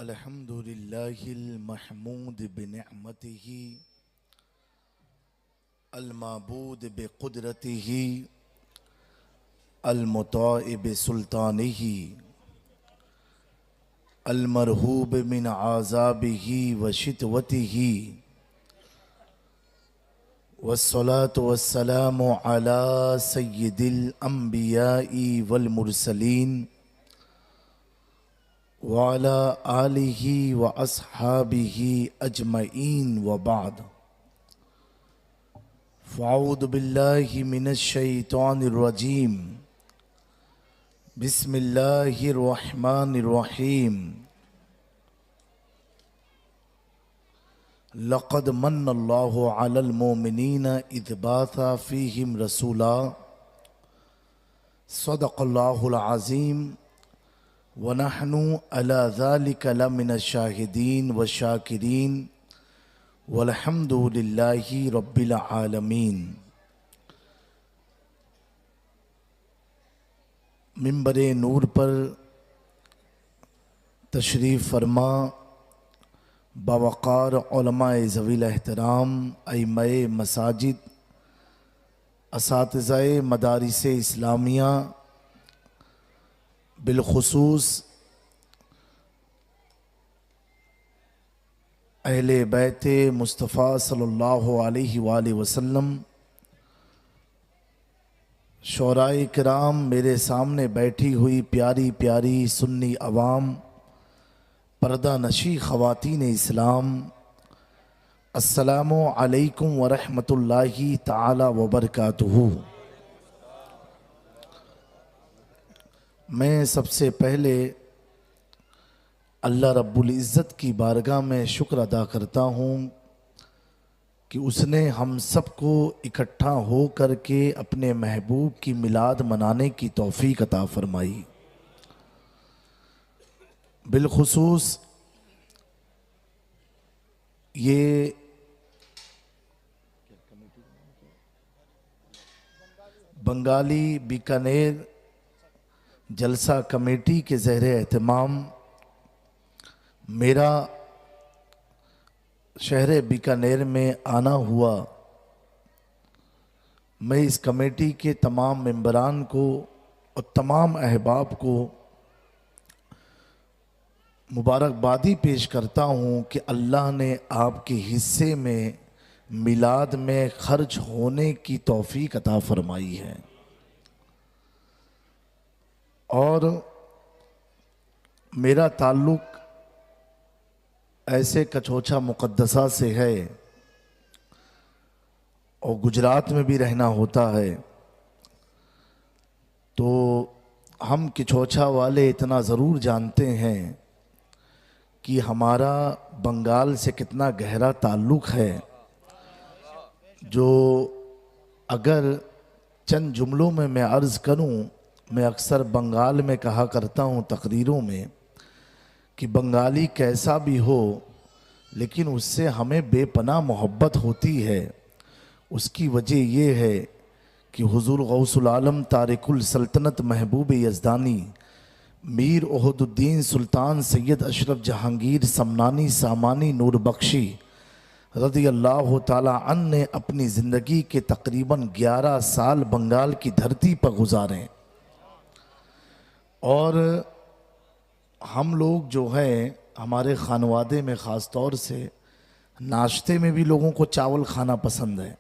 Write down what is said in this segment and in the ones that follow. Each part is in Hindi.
अल्हम्दुलिल्लाहिल महमूद बिनिअमतिही अल-माबूद बिक़ुदरतिही अल-मुताइ बिसुल्तानिही अल-मरहूब मिन आज़ाबिही व शितवतिही वस्सलातु वस्सलामु अला सय्यिदिल अंबियाई वल मुरसलीन वाला आलिही व अस्हाबिही अजमईन व बाद फ़अऊज़ु बिल्लाहि मिनश शैतानिर रजीम बिस्मिल्लाहिर रहमानिर रहीम लक़द मन्नल्लाहु अलल मोमिनीना इज़ बअसा फ़ीहिम रसूला सदक़ल्लाहुल अज़ीम व नहनु अला ज़ालिका लमिनश शाहिदीन व शाकिरीन वल्हम्दुलिल्लाहि रब्बिल आलमीन। मिंबरे नूर पर तशरीफ़ फरमा बावक़ार उलमाए ज़वील एहतराम अइम्माए मसाजिद असातिज़ाए मदारिसे इस्लामिया बिलखुसूस अहले बैते मुस्तफ़ा सल्लल्लाहु अलैहि वसल्लम, शोराए किराम, मेरे सामने बैठी हुई प्यारी प्यारी सुन्नी अवाम, पर्दा नशी ख़वातीन इस्लाम, अस्सलामु अलैकुम व रहमतुल्लाहि ताला व बरकातुहू। मैं सबसे पहले अल्लाह रब्बुल इज़्ज़त की बारगाह में शुक्र अदा करता हूँ कि उसने हम सबको इकट्ठा हो कर के अपने महबूब की मिलाद मनाने की तौफ़ीक अता फ़रमाई। बिलखुसूस ये बंगाली बीकानेर जलसा कमेटी के ज़हरे एहतमाम मेरा शहर बीकानेर में आना हुआ। मैं इस कमेटी के तमाम मेंबरान को और तमाम अहबाब को मुबारकबादी पेश करता हूँ कि अल्लाह ने आपके हिस्से में मिलाद में खर्च होने की तौफ़ीक अता फ़रमाई है। और मेरा ताल्लुक़ ऐसे कछोछा मुक़द्दसा से है और गुजरात में भी रहना होता है, तो हम किछोछा वाले इतना ज़रूर जानते हैं कि हमारा बंगाल से कितना गहरा ताल्लुक़ है। जो अगर चंद जुमलों में मैं अर्ज़ करूं, मैं अक्सर बंगाल में कहा करता हूं तकरीरों में कि बंगाली कैसा भी हो लेकिन उससे हमें बेपनाह मोहब्बत होती है। उसकी वजह ये है कि हुज़ूर गौसुल आलम तारिकुल सल्तनत महबूब यज़दानी मीर ओहदुद्दीन सुल्तान सैयद अशरफ जहांगीर समनानी सामानी नूर बख्शी रज़ी अल्लाह ताला अन्हु ने अपनी ज़िंदगी के तकरीबन 11 साल बंगाल की धरती पर गुजारे। और हम लोग जो हैं, हमारे खानवादे में ख़ास तौर से नाश्ते में भी लोगों को चावल खाना पसंद है।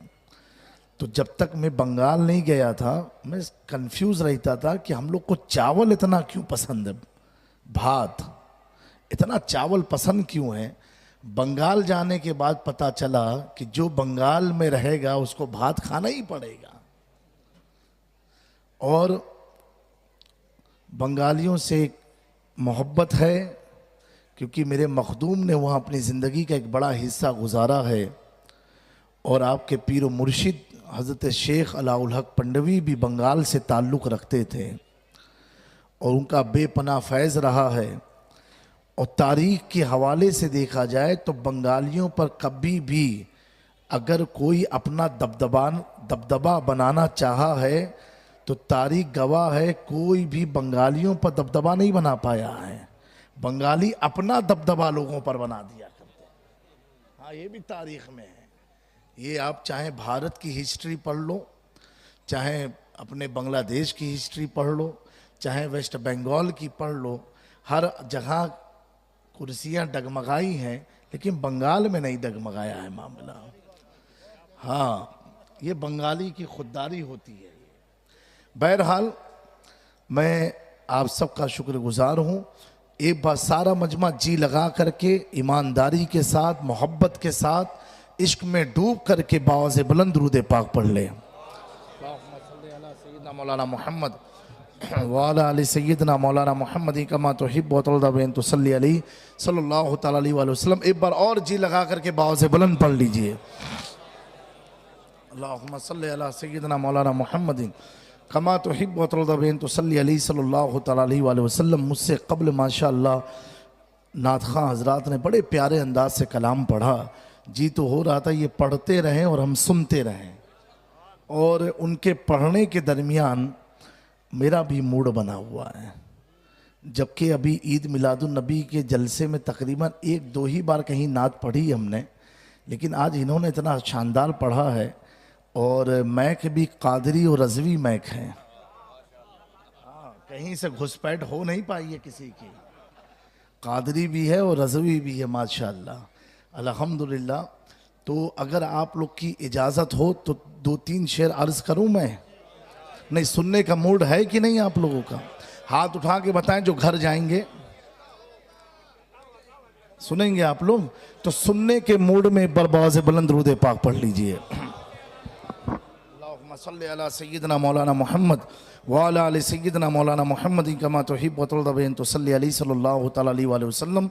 तो जब तक मैं बंगाल नहीं गया था मैं कंफ्यूज रहता था कि हम लोग को चावल इतना क्यों पसंद है, भात इतना चावल पसंद क्यों है। बंगाल जाने के बाद पता चला कि जो बंगाल में रहेगा उसको भात खाना ही पड़ेगा। और बंगालियों से मोहब्बत है क्योंकि मेरे मखदूम ने वहाँ अपनी ज़िंदगी का एक बड़ा हिस्सा गुजारा है। और आपके पीर मुर्शिद हज़रत शेख अलाउल हक पंडवी भी बंगाल से ताल्लुक़ रखते थे और उनका बेपनाह फैज़ रहा है। और तारीख़ के हवाले से देखा जाए तो बंगालियों पर कभी भी अगर कोई अपना दबदबा बनाना चाहा है तो तारीख़ गवाह है, कोई भी बंगालियों पर दबदबा नहीं बना पाया है। बंगाली अपना दबदबा लोगों पर बना दिया करते हैं। हाँ, ये भी तारीख में है। ये आप चाहे भारत की हिस्ट्री पढ़ लो, चाहे अपने बांग्लादेश की हिस्ट्री पढ़ लो, चाहे वेस्ट बंगाल की पढ़ लो, हर जगह कुर्सियां डगमगाई हैं, लेकिन बंगाल में नहीं डगमगाया है मामला। हाँ, ये बंगाली की खुददारी होती है। बहरहाल मैं आप सबका शुक्रगुजार हूँ। एक बार सारा मजमा जी लगा करके, ईमानदारी के साथ, मोहब्बत के साथ, इश्क में डूब करके बावज़ बुलंद दुरूद पाक पढ़ ले। मौलाना मोहम्मद वाला अली सैयदना मौलाना मोहम्मद कमा तुहिब्बु व तुरदा बिन तुसल्ली अलैहि सल्लल्लाहु तआला अलैहि वसल्लम। एक बार और जी लगा करके बावज़ बुलंद पढ़ लीजिए। अल्लाहुम्मा सल्ली अला सय्यिदना मौलाना मुहम्मदिन कमा तुहिब्बु व तुरदा बिन तुसल्ली अलैहि सल्लल्लाहु तआला अलैहि वसल्लम। मुझसे कब्ल माशाअल्लाह नात खां हजरात ने बड़े प्यारे अंदाज से कलाम पढ़ा। जी तो हो रहा था ये पढ़ते रहें और हम सुनते रहें, और उनके पढ़ने के दरमियान मेरा भी मूड बना हुआ है। जबकि अभी ईद मिलादुन नबी के जलसे में तकरीबन 1-2 ही बार कहीं नात पढ़ी हमने, लेकिन आज इन्होंने इतना शानदार पढ़ा है। और मैक भी कादरी और रज़वी मैक है। हाँ, कहीं से घुसपैठ हो नहीं पाई है किसी की। कादरी भी है और रज़वी भी है माशाअल्लाह, अल्हम्दुलिल्लाह। तो अगर आप लोग की इजाज़त हो तो 2-3 शेर अर्ज़ करूँ मैं? नहीं, सुनने का मूड है कि नहीं आप लोगों का? हाथ उठा के बताएं जो घर जाएंगे। सुनेंगे आप लोग? तो सुनने के मूड में एक बार बावज़ बुलंद दुरूद पाक पढ़ लीजिए। अल्लाहुम्मा सल्ली अला सय्यिदना मौलाना मुहम्मद व अला आलि सय्यिदना मौलाना मुहम्मद कमा तुहिब्बु व तुरदा बिन तुसल्ली अलैहि सल्लल्लाहु तआला अलैहि वसल्लम।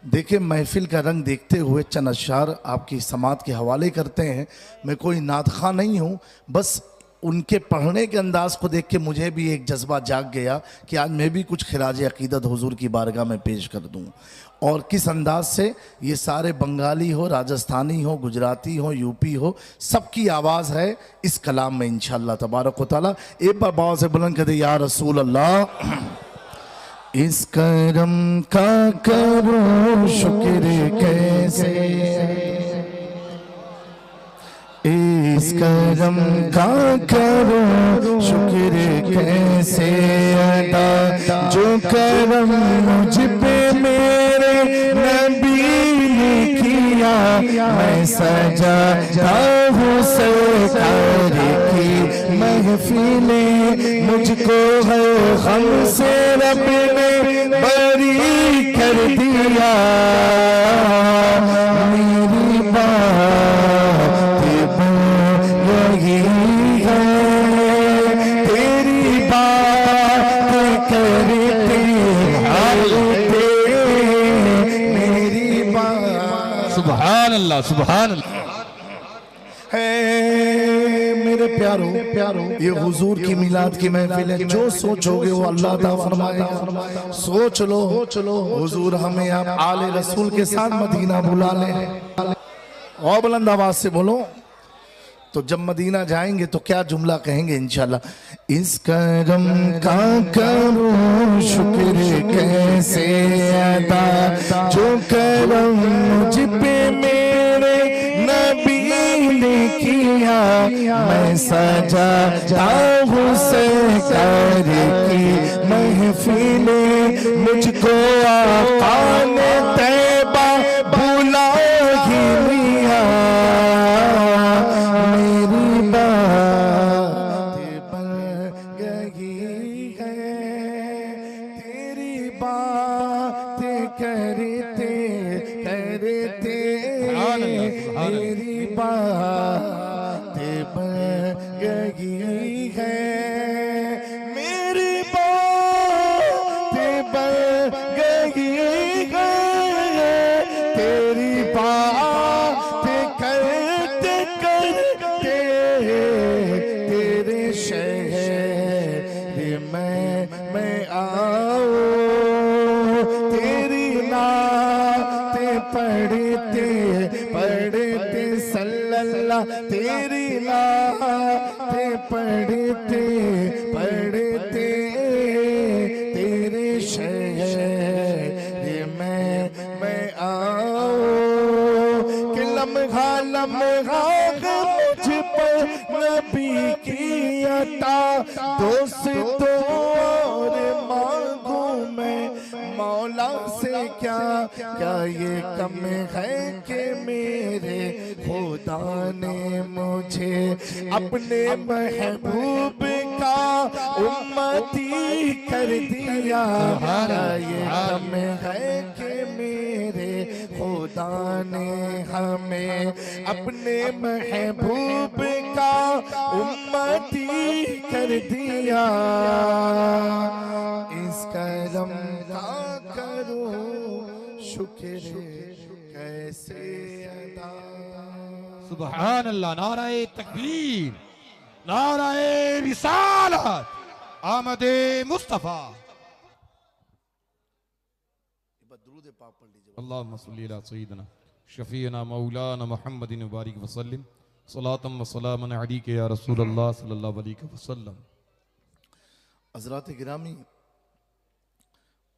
देखिए, महफिल का रंग देखते हुए चंद अशआर आपकी समात के हवाले करते हैं। मैं कोई नात ख़्वाह नहीं हूँ, बस उनके पढ़ने के अंदाज को देख के मुझे भी एक जज्बा जाग गया कि आज मैं भी कुछ खिराज अकीदत हुजूर की बारगाह में पेश कर दूं। और किस अंदाज से ये सारे बंगाली हो, राजस्थानी हो, गुजराती हो, यूपी हो, सबकी आवाज़ है इस कलाम में इंशाअल्लाह तबारक व तआला। एक बार बाव से बुलंद कर दे, या रसूल अल्लाह। इस करम का करो शुक्र कैसे, इस करम का करो शुक्र कैसे अदा, जो करम मुझ पे मेरे नबी ने किया। मैं सजाता हूँ सरकार की महफिलें, मुझको है गम से रब ने बरी कर दिया। मेरी बात यही है, तेरी बात करते आते, मेरी बात। सुभान अल्लाह, सुभान अल्लाह। मेरे प्यारो, ये हुजूर की मिलाद की महफिल है। जो सोचोगे वो अल्लाह अता फरमाएगा। सोच लो हुजूर हमें आप आले रसूल के साथ मदीना बुला ले। और बुलंद आवाज से बोलो। तो जब मदीना जाएंगे तो क्या जुमला कहेंगे इंशाल्लाह। इस करम का करो शुक्र कैसे अदा, जो करम मुझ पे मेरे नबी ने किया। मैं सजाता हूँ सरकार की महफिलें, मुझको आका ने तैबा बुला ही लिया। मेरी बात बन गई है, तेरी बात करते करते, मेरी बात बन गई है, मेरी बात बन गई है, तेरी बात करते करते, तेरे शहर मैं आऊं, तेरी नात पढ़ते पढ़ते सल्लल्लाह, तेरी नात पढ़ते पढ़ते, तेरे शहर लम्हा मुझ पर नबी की अता, दोस्तों और मांगू मैं मौला से क्या, क्या ये कम है कि मेरे खुदा ने मुझे अपने महबूब का उम्मती कर दिया। क्या ये कम है कि मेरे खुदा ने हमें अपने महबूब का उम्मती कर दिया। इस करम का करो शुक्र कैसे अदा। सुभान अल्लाह। नाराए तकबीर, नाराए रिसालत, आमदे मुस्तफा। दरूद पाक पढ़ लीजिए। अल्लाहुम्मा सल्ली अला सय्यिदिना शफीना मौलाना मुहम्मदिन बारिक वसल्लम सलातम व सलामन अलैका या रसूल अल्लाह सल्लल्लाहु अलैहि वसल्लम। हज़रात गिरामी,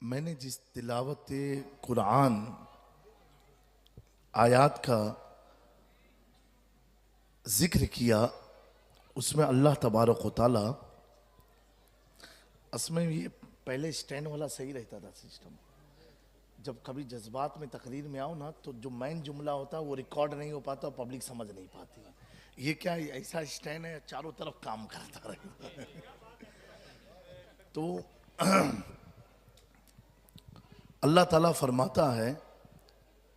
मैंने जिस तिलावत कुरान आयात का जिक्र किया उसमें अल्लाह तबारक व तआला, असमें ये पहले स्टैंड वाला सही रहता था सिस्टम। जब कभी जज्बात में तकरीर में आओ ना तो जो मेन जुमला होता है वो रिकॉर्ड नहीं हो पाता और पब्लिक समझ नहीं पाती। ये क्या ऐसा स्टैंड है चारों तरफ काम करता रहता है। तो अल्लाह ताला फरमाता है,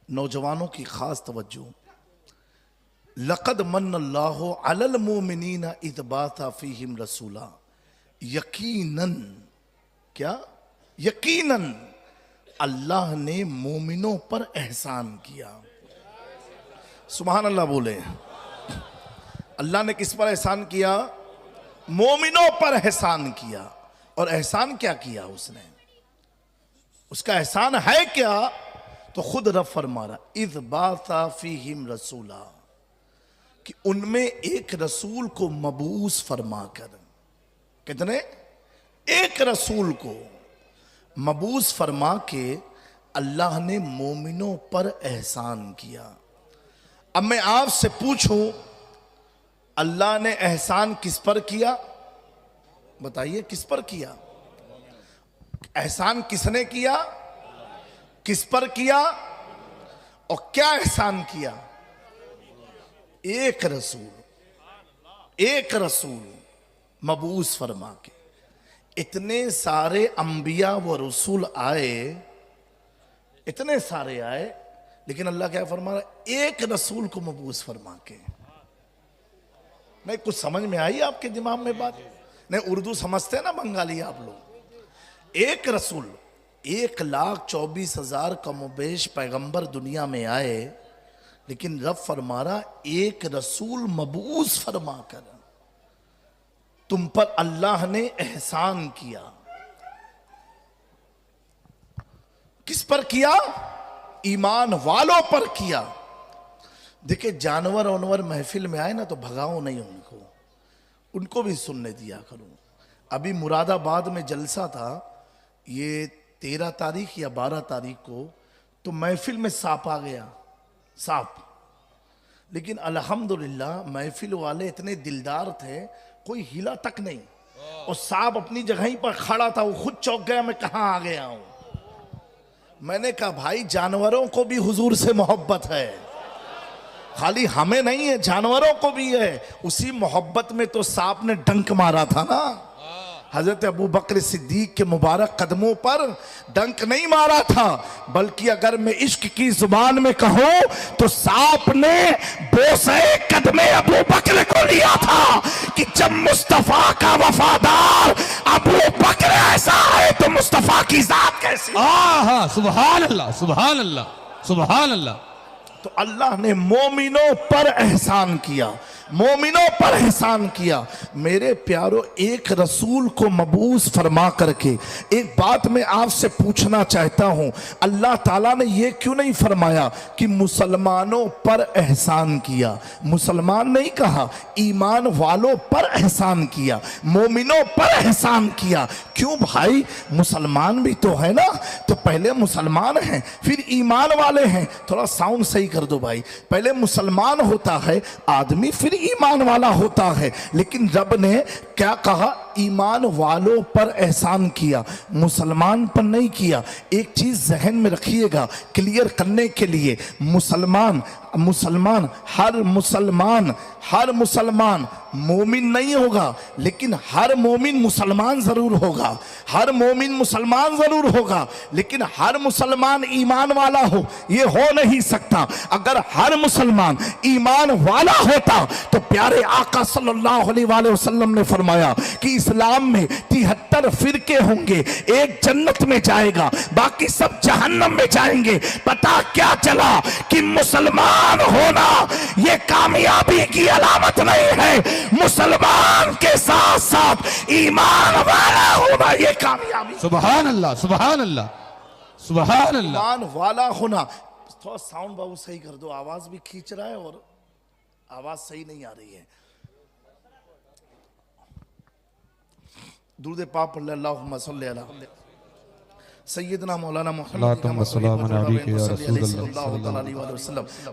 नौजवानों की खास तवज्जो, लक़द मन्नल्लाहु अलल मोमिनीना इज़ बाअसा फ़ीहिम रसूला। यकीनन, क्या यकीनन अल्लाह ने मोमिनों पर एहसान किया। सुभान अल्लाह बोले। अल्लाह ने किस पर एहसान किया? मोमिनों पर एहसान किया। और एहसान क्या किया उसने? उसका एहसान है क्या? तो खुद रब फरमा रहा, इज़ बाअसा फ़ीहिम रसूला, कि उनमें एक रसूल को मबूस फरमा कर, कितने? एक रसूल को मबूस फरमा के अल्लाह ने मोमिनों पर एहसान किया। अब मैं आपसे पूछूं, अल्लाह ने एहसान किस पर किया? बताइए, किस पर किया? एहसान किसने किया? किस पर किया? और क्या एहसान किया? एक रसूल मबूस फरमा के। इतने सारे अंबिया व रसूल आए, इतने सारे आए, लेकिन अल्लाह क्या फरमा रहा? एक रसूल को मबूस फरमा के। नहीं कुछ समझ में आई आपके दिमाग में बात? नहीं, उर्दू समझते हैं ना बंगाली आप लोग। एक रसूल, 1,24,000 कमोबेश पैगंबर दुनिया में आए, लेकिन रब फरमा रहा एक रसूल मबूस फरमा कर तुम पर अल्लाह ने एहसान किया। किस पर किया? ईमान वालों पर किया। देखिए, जानवर वानवर महफिल में आए ना तो भगाओ नहीं उनको, उनको भी सुनने दिया करो। अभी मुरादाबाद में जलसा था, ये 13 तारीख या 12 तारीख को, तो महफिल में सांप आ गया, सांप। लेकिन अल्हम्दुलिल्लाह महफिल वाले इतने दिलदार थे, कोई हिला तक नहीं, और सांप अपनी जगह ही पर खड़ा था। वो खुद चौंक गया, मैं कहां आ गया हूं। मैंने कहा भाई, जानवरों को भी हुजूर से मोहब्बत है, खाली हमें नहीं है, जानवरों को भी है। उसी मोहब्बत में तो सांप ने डंक मारा था ना। हजरत अबू बकर सिद्दीक के मुबारक कदमों पर डंक नहीं मारा था, बल्कि अगर मैं इश्क की जुबान में कहूं तो सांप ने बोसे कदमे अबू बकर को लिया था कि जब मुस्तफा का वफादार अबू बकर ऐसा है तो मुस्तफा की जात कैसी? हाँ, सुभान अल्लाह, सुभान अल्लाह, सुभान अल्लाह। तो अल्लाह ने मोमिनों पर एहसान किया। मोमिनों पर एहसान किया। मेरे प्यारो, एक रसूल को मबूस फरमा करके एक बात मैं आपसे पूछना चाहता हूं, अल्लाह ताला ने यह क्यों नहीं फरमाया कि मुसलमानों पर एहसान किया? मुसलमान नहीं कहा, ईमान वालों पर एहसान किया, मोमिनों पर एहसान किया। क्यों भाई? मुसलमान भी तो है ना, तो पहले मुसलमान हैं फिर ईमान वाले हैं। थोड़ा साउंड सही कर दो भाई। पहले मुसलमान होता है आदमी, फिर ईमान वाला होता है। लेकिन रब ने क्या कहा? ईमान वालों पर एहसान किया, मुसलमान पर नहीं किया। एक चीज जहन में रखिएगा क्लियर करने के लिए, मुसलमान हर मुसलमान मोमिन नहीं होगा, लेकिन हर मोमिन मुसलमान जरूर होगा। हर मोमिन मुसलमान जरूर होगा, लेकिन हर मुसलमान ईमान वाला हो, यह हो नहीं सकता। अगर हर मुसलमान ईमान वाला होता तो प्यारे आका सल्लल्लाहु अलैहि वसल्लम ने फरमाया कि इस्लाम में 73 फिरके होंगे, एक जन्नत में जाएगा, बाकी सब जहन्नम में जाएंगे। पता क्या चला कि मुसलमान होना यह कामयाबी की अलामत नहीं है, मुसलमान के साथ साथ ईमान वाला होना यह कामयाबी। सुभान अल्लाह, सुभान अल्लाह, सुभान अल्लाह। ईमान वाला होना। थोड़ा साउंड बाबू सही कर दो, आवाज भी खींच रहा है और आवाज सही नहीं आ रही है। दुरूद पाक पढ़ ले, अल्लाहुम्मा सल्ली अला सैयदना मौलाना मोहम्मद।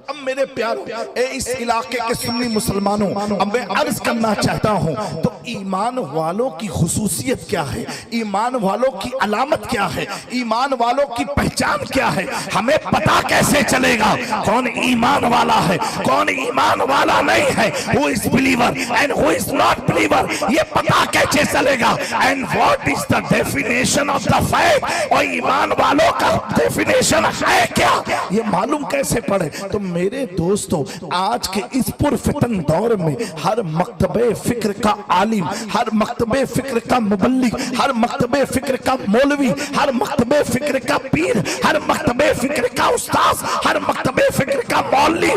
अब मेरे प्यारो, इस इलाके के सुन्नी मुसलमानों, अब मैं अर्ज करना चाहता हूं, तो ईमान वालों की खुसूसियत क्या है? ईमान वालों की अलामत क्या है? ईमान वालों की पहचान क्या है? हमें पता कैसे चलेगा कौन ईमान वाला है, कौन ईमान वाला नहीं है? Who is believer and who is not believer, ये पता कैसे चलेगा? And what is the definition of the faith? और ईमान वालों का डेफिनेशन है क्या, ये मालूम कैसे पड़े? तो मेरे दोस्तों, आज के इस पुरफितन दौर में हर मकतबे फिक्र का आलिम, हर मकतबे फिक्र का मुबल्लिग, हर मकतबे फिक्र का मौलवी, हर मकतबे फिक्र का पीर, हर मकतबे फिक्र का उस्ताद, हर मकतबे फिक्र का मौलवी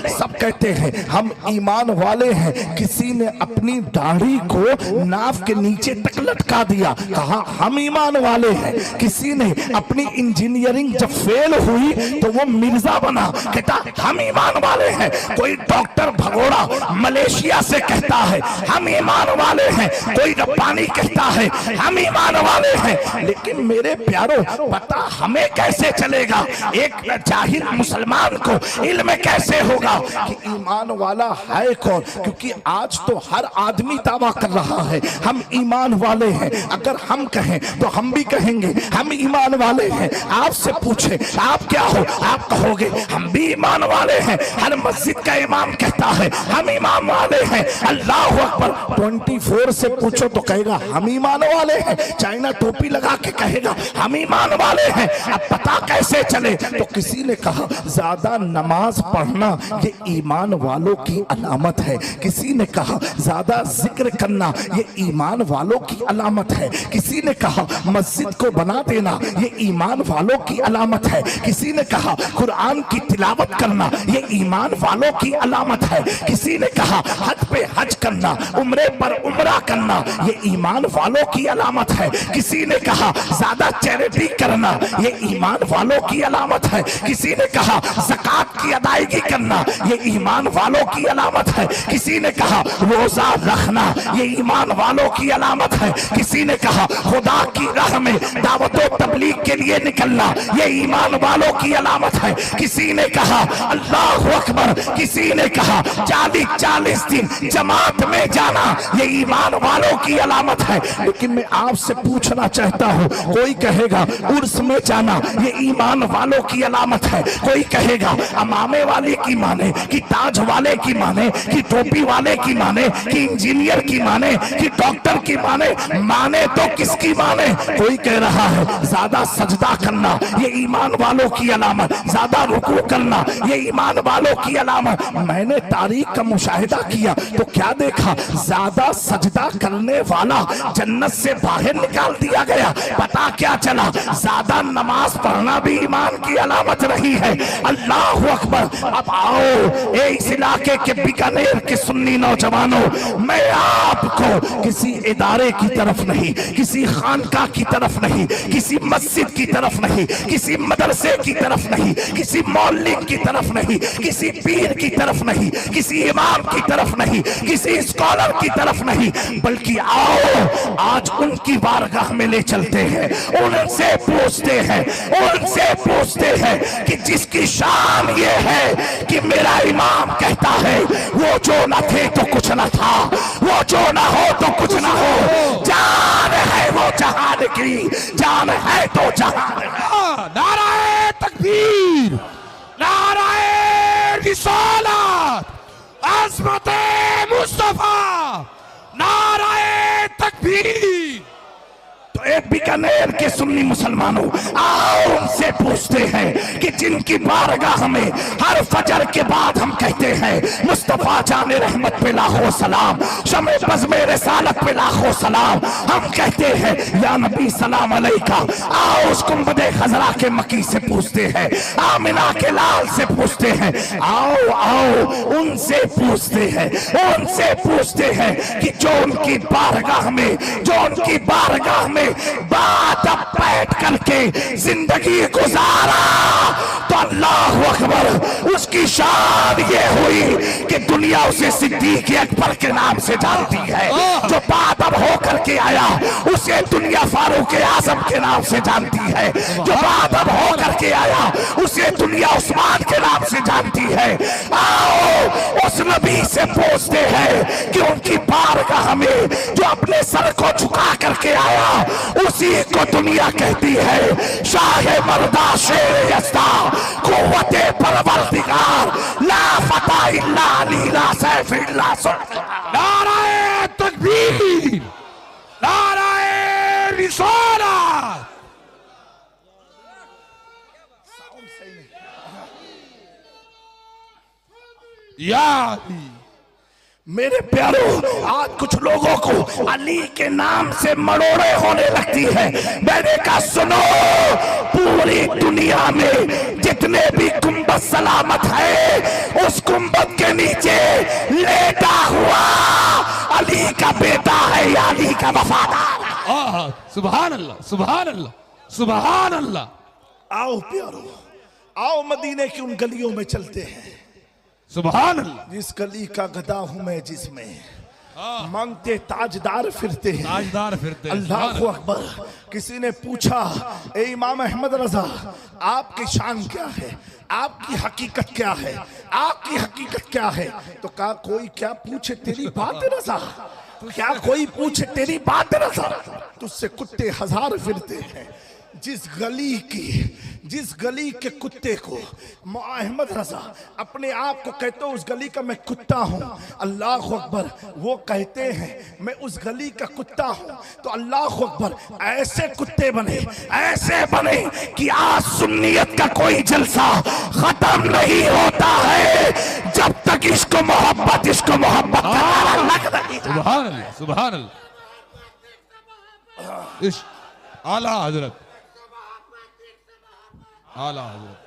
सब कहते हैं हम ईमान वाले हैं। किसी ने अपनी दाढ़ी को नाव के नीचे तक लटका दिया, कहा हम ईमान वाले हैं। किसी ने अपनी इंजीनियरिंग जब फेल हुई तो वो मिर्जा बना, कहता हम ईमान वाले हैं। कोई डॉक्टर भगोड़ा मलेशिया से कहता है हम ईमान वाले हैं। कोई रब्बानी कहता है हम ईमान वाले हैं। लेकिन मेरे प्यारो, पता हमें कैसे चलेगा? एक जाहिल मुसलमान को इल्म कैसे होगा कि ईमान वाला है कौन? क्योंकि आज तो हर आदमी दावा कर रहा है हम ईमान वाले हैं। अगर हम कहें तो हम भी कहेंगे हम ईमान वाले हैं। आपसे पूछे आप क्या हो, आप कहोगे हम भी ईमान वाले हैं। हर मस्जिद का इमाम कहता है हम ईमान वाले हैं। अल्लाह अकबर 24 से पूछो तो कहेगा हम ईमान वाले हैं। चाइना टोपी लगा के कहेगा हम ईमान वाले हैं। अब पता कैसे चले? तो किसी ने कहा ज्यादा नमाज पढ़ना ये ईमान वालों की अलामत है। किसी ने कहा ज्यादा जिक्र करना ये ईमान वालों की अलामत है। किसी ने कहा मस्जिद को बना देना ये ईमान वालों की अलामत है। किसी ने कहा कुरान की तिलावत करना ये ईमान वालों की अलामत है। किसी ने कहा हज पे हज करना, उम्रे पर उम्रा करना ये ईमान वालों की अलामत है। किसी ने कहा ज्यादा चैरिटी करना ये ईमान वालों की अलामत है। किसी ने कहा ज़कात की अदायगी करना ये ईमान वालों की अलामत है। किसी ने कहा रोजा रखना ये ईमान वालों की अलामत है। किसी ने कहा खुदा की राह में दावत तबलीग के लिए निकलना ये ईमान वालों की अलामत है। किसी ने कहा अल्लाह अकबर, किसी ने कहा 40 दिन जमात में जाना ये ईमान वालों की अलामत है। लेकिन मैं आपसे पूछना चाहता हूँ, कोई कहेगा उर्स में जाना ये ईमान वालों की अलामत है। कोई कहेगा अमामे वाले की माने कि ताज वाले की माने कि टोपी वाले की माने कि इंजीनियर की माने कि डॉक्टर की माने तो किसकी माने? कोई कह रहा है ज्यादा सजदा करना ये ईमान वालों की अलामत, ज्यादा रुकू करना ये ईमान वालों की अलामत। मैंने तारीख का मुशाहिदा किया तो क्या देखा, ज्यादा सजदा करने वाला जन्नत से बाहर निकाल दिया गया। पता क्या चला, ज्यादा नमाज पढ़ना भी ईमान की अलामत रही है। अल्लाह अकबर। अब आओ ए इस इलाके के बीकानेर के सुन्नी नौजवानों, मैं आपको किसी इदारे की तरफ नहीं, किसी खानका की तरफ नहीं, किसी मस्जिद की तरफ नहीं, किसी मदरसे की तरफ नहीं, किसी मौलवी की तरफ नहीं, किसी पीर की तरफ नहीं, किसी इमाम की तरफ नहीं, किसी स्कॉलर की तरफ नहीं, बल्कि आओ आज उनकी बारगाह में ले चलते हैं, उनसे पूछते हैं, उनसे पूछते हैं कि जिसकी शान ये है कि मेरा इमाम कहता है वो जो न थे तो कुछ न था, वो जो न हो तो कुछ न हो, जान है वो जहान की, जान है तो जहान है। नाराए तकबीर, नाराए रिसालत, अज़मते मुस्तफा, नाराए तकबीर। तो एक बीकानेर के सुन्नी मुसलमानों, आओ उनसे पूछते हैं कि जिनकी बारगाह में हर फजर के बाद हम कहते हैं मुस्तफा जाने रहमत पे लाखों सलाम, शमे बज़्मे रिसालत पे लाखों सलाम, हम कहते हैं या नबी सलाम अलैका। आओ उस गुंबदे खजरा के मकी से पूछते हैं, आमिना के लाल से पूछते हैं, आओ आओ उनसे पूछते हैं, उनसे पूछते हैं कि जो उनकी बारगाह में, जो उनकी बारगाह में बात अब बैठ करके जिंदगी गुजारा, तो अल्लाह अकबर, उसकी शान ये हुई कि दुनिया उसे सिद्दीक अकबर के नाम से जानती है। जो बात अब होकर के आया उसे दुनिया फारूक आजम के नाम से जानती है। जो बात अब होकर के आया उसे दुनिया उस्मान के नाम से जानती है। आओ उस नबी से पूछते हैं कि उनकी बारगाह में जो अपने सर को झुका करके आया उसी को दुनिया कहती है शाह मर्दा शेर यस्ता कुव्वते परवरदिगार ला फता इल्ला अली ला सैफ इल्ला सुल्तान। नाराए तकबीर, नाराए रिसालत। या अली। मेरे प्यारों, आज कुछ लोगों को अली के नाम से मरोड़े होने लगती है। मैंने कहा सुनो, पूरी दुनिया में जितने भी गुंबद सलामत है उस गुंबद के नीचे लेटा हुआ अली का बेटा है या अली का वफादार। सुभान अल्लाह, सुभान अल्लाह, सुभान अल्लाह। आओ प्यारो, आओ मदीने की उन गलियों में चलते हैं सुभान अल्लाह। जिस गली का गदा हूं मैं, जिसमें मांगते ताजदार फिरते हैं, ताजदार फिरते हैं। अल्लाह अकबर। किसी ने पूछा ए इमाम अहमद रजा, आपकी शान क्या है, आपकी हकीकत क्या है, आपकी हकीकत क्या है? तो कहा कोई क्या पूछे तेरी बात रजा, क्या कोई पूछे तेरी बात रजा, तुझसे कुत्ते हजार फिरते हैं। जिस गली के कुत्ते को अहमद रजा अपने आप को कहते हो उस गली का मैं कुत्ता हूं, अल्लाह अकबर, वो कहते हैं मैं उस गली का कुत्ता हूं, तो अल्लाह अकबर ऐसे कुत्ते बने, ऐसे बने कि आज सुन्नियत का कोई जलसा खत्म नहीं होता है जब तक इसको मोहब्बत का नारा लग रही है। सुभान अल्लाह, सुभान अल्लाह। इस आला हजरत, आला हजरत।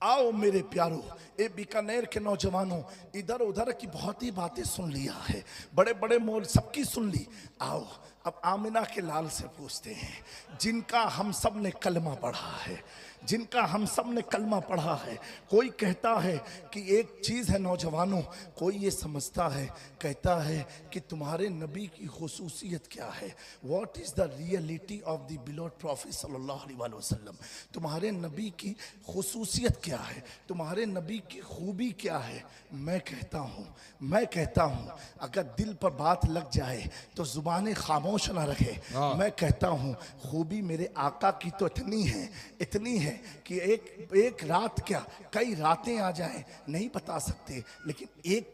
आओ मेरे प्यारो, ए बीकानेर के नौजवानों, इधर उधर की बहुत ही बातें सुन लिया है, बड़े बड़े मोल सबकी सुन ली। आओ अब आमिना के लाल से पूछते हैं जिनका हम सब ने कलमा पढ़ा है, जिनका हम सब ने कलमा पढ़ा है। कोई कहता है कि एक चीज़ है नौजवानों, कोई ये समझता है, कहता है कि तुम्हारे नबी की खुसूसियत क्या है, what is the reality of the beloved prophet सल्लल्लाहु अलैहि वसल्लम, तुम्हारे नबी की खुसूसियत क्या है, तुम्हारे नबी की खूबी क्या है। मैं कहता हूँ अगर दिल पर बात लग जाए तो ज़ुबानें खामोश ना रखे। मैं कहता हूँ खूबी मेरे आका की तो इतनी है कि एक रात क्या कई रातें आ जाएं नहीं बता सकते, लेकिन एक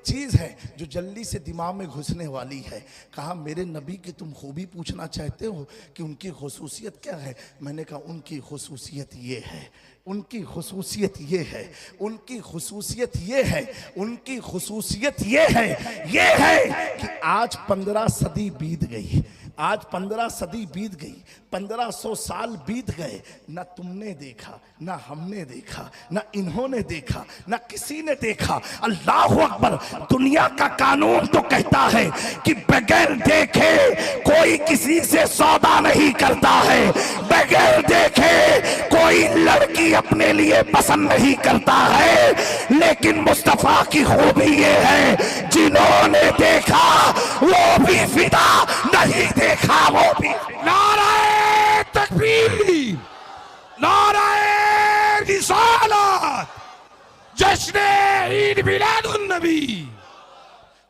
चीज़ है जो जल्दी से दिमाग में घुसने वाली है। कहा मेरे नबी की तुम खूबी पूछना चाहते हो कि उनकी खुसूसियत क्या है? मैंने कहा उनकी खुसूसियत ये है, उनकी खुसूसियत ये है, उनकी खुसूसियत ये है, उनकी खुसूसियत ये है कि आज 15 सदी बीत गई, आज 15 सदी बीत गई, 1500 साल बीत गए, ना तुमने देखा, ना हमने देखा, ना इन्होंने देखा, ना किसी ने देखा। अल्लाह अकबर। दुनिया का कानून तो कहता है कि बगैर देखे कोई किसी से सौदा नहीं करता है, बगैर देखे कोई लड़की अपने लिए पसंद नहीं करता है। लेकिन मुस्तफा की खूबी ये है, जिन्होंने देखा वो भी फिदा, नहीं देखा वो भी। नाराए तकबीर, नाराए रिसालत, जश्न ईद मिलादुन नबी।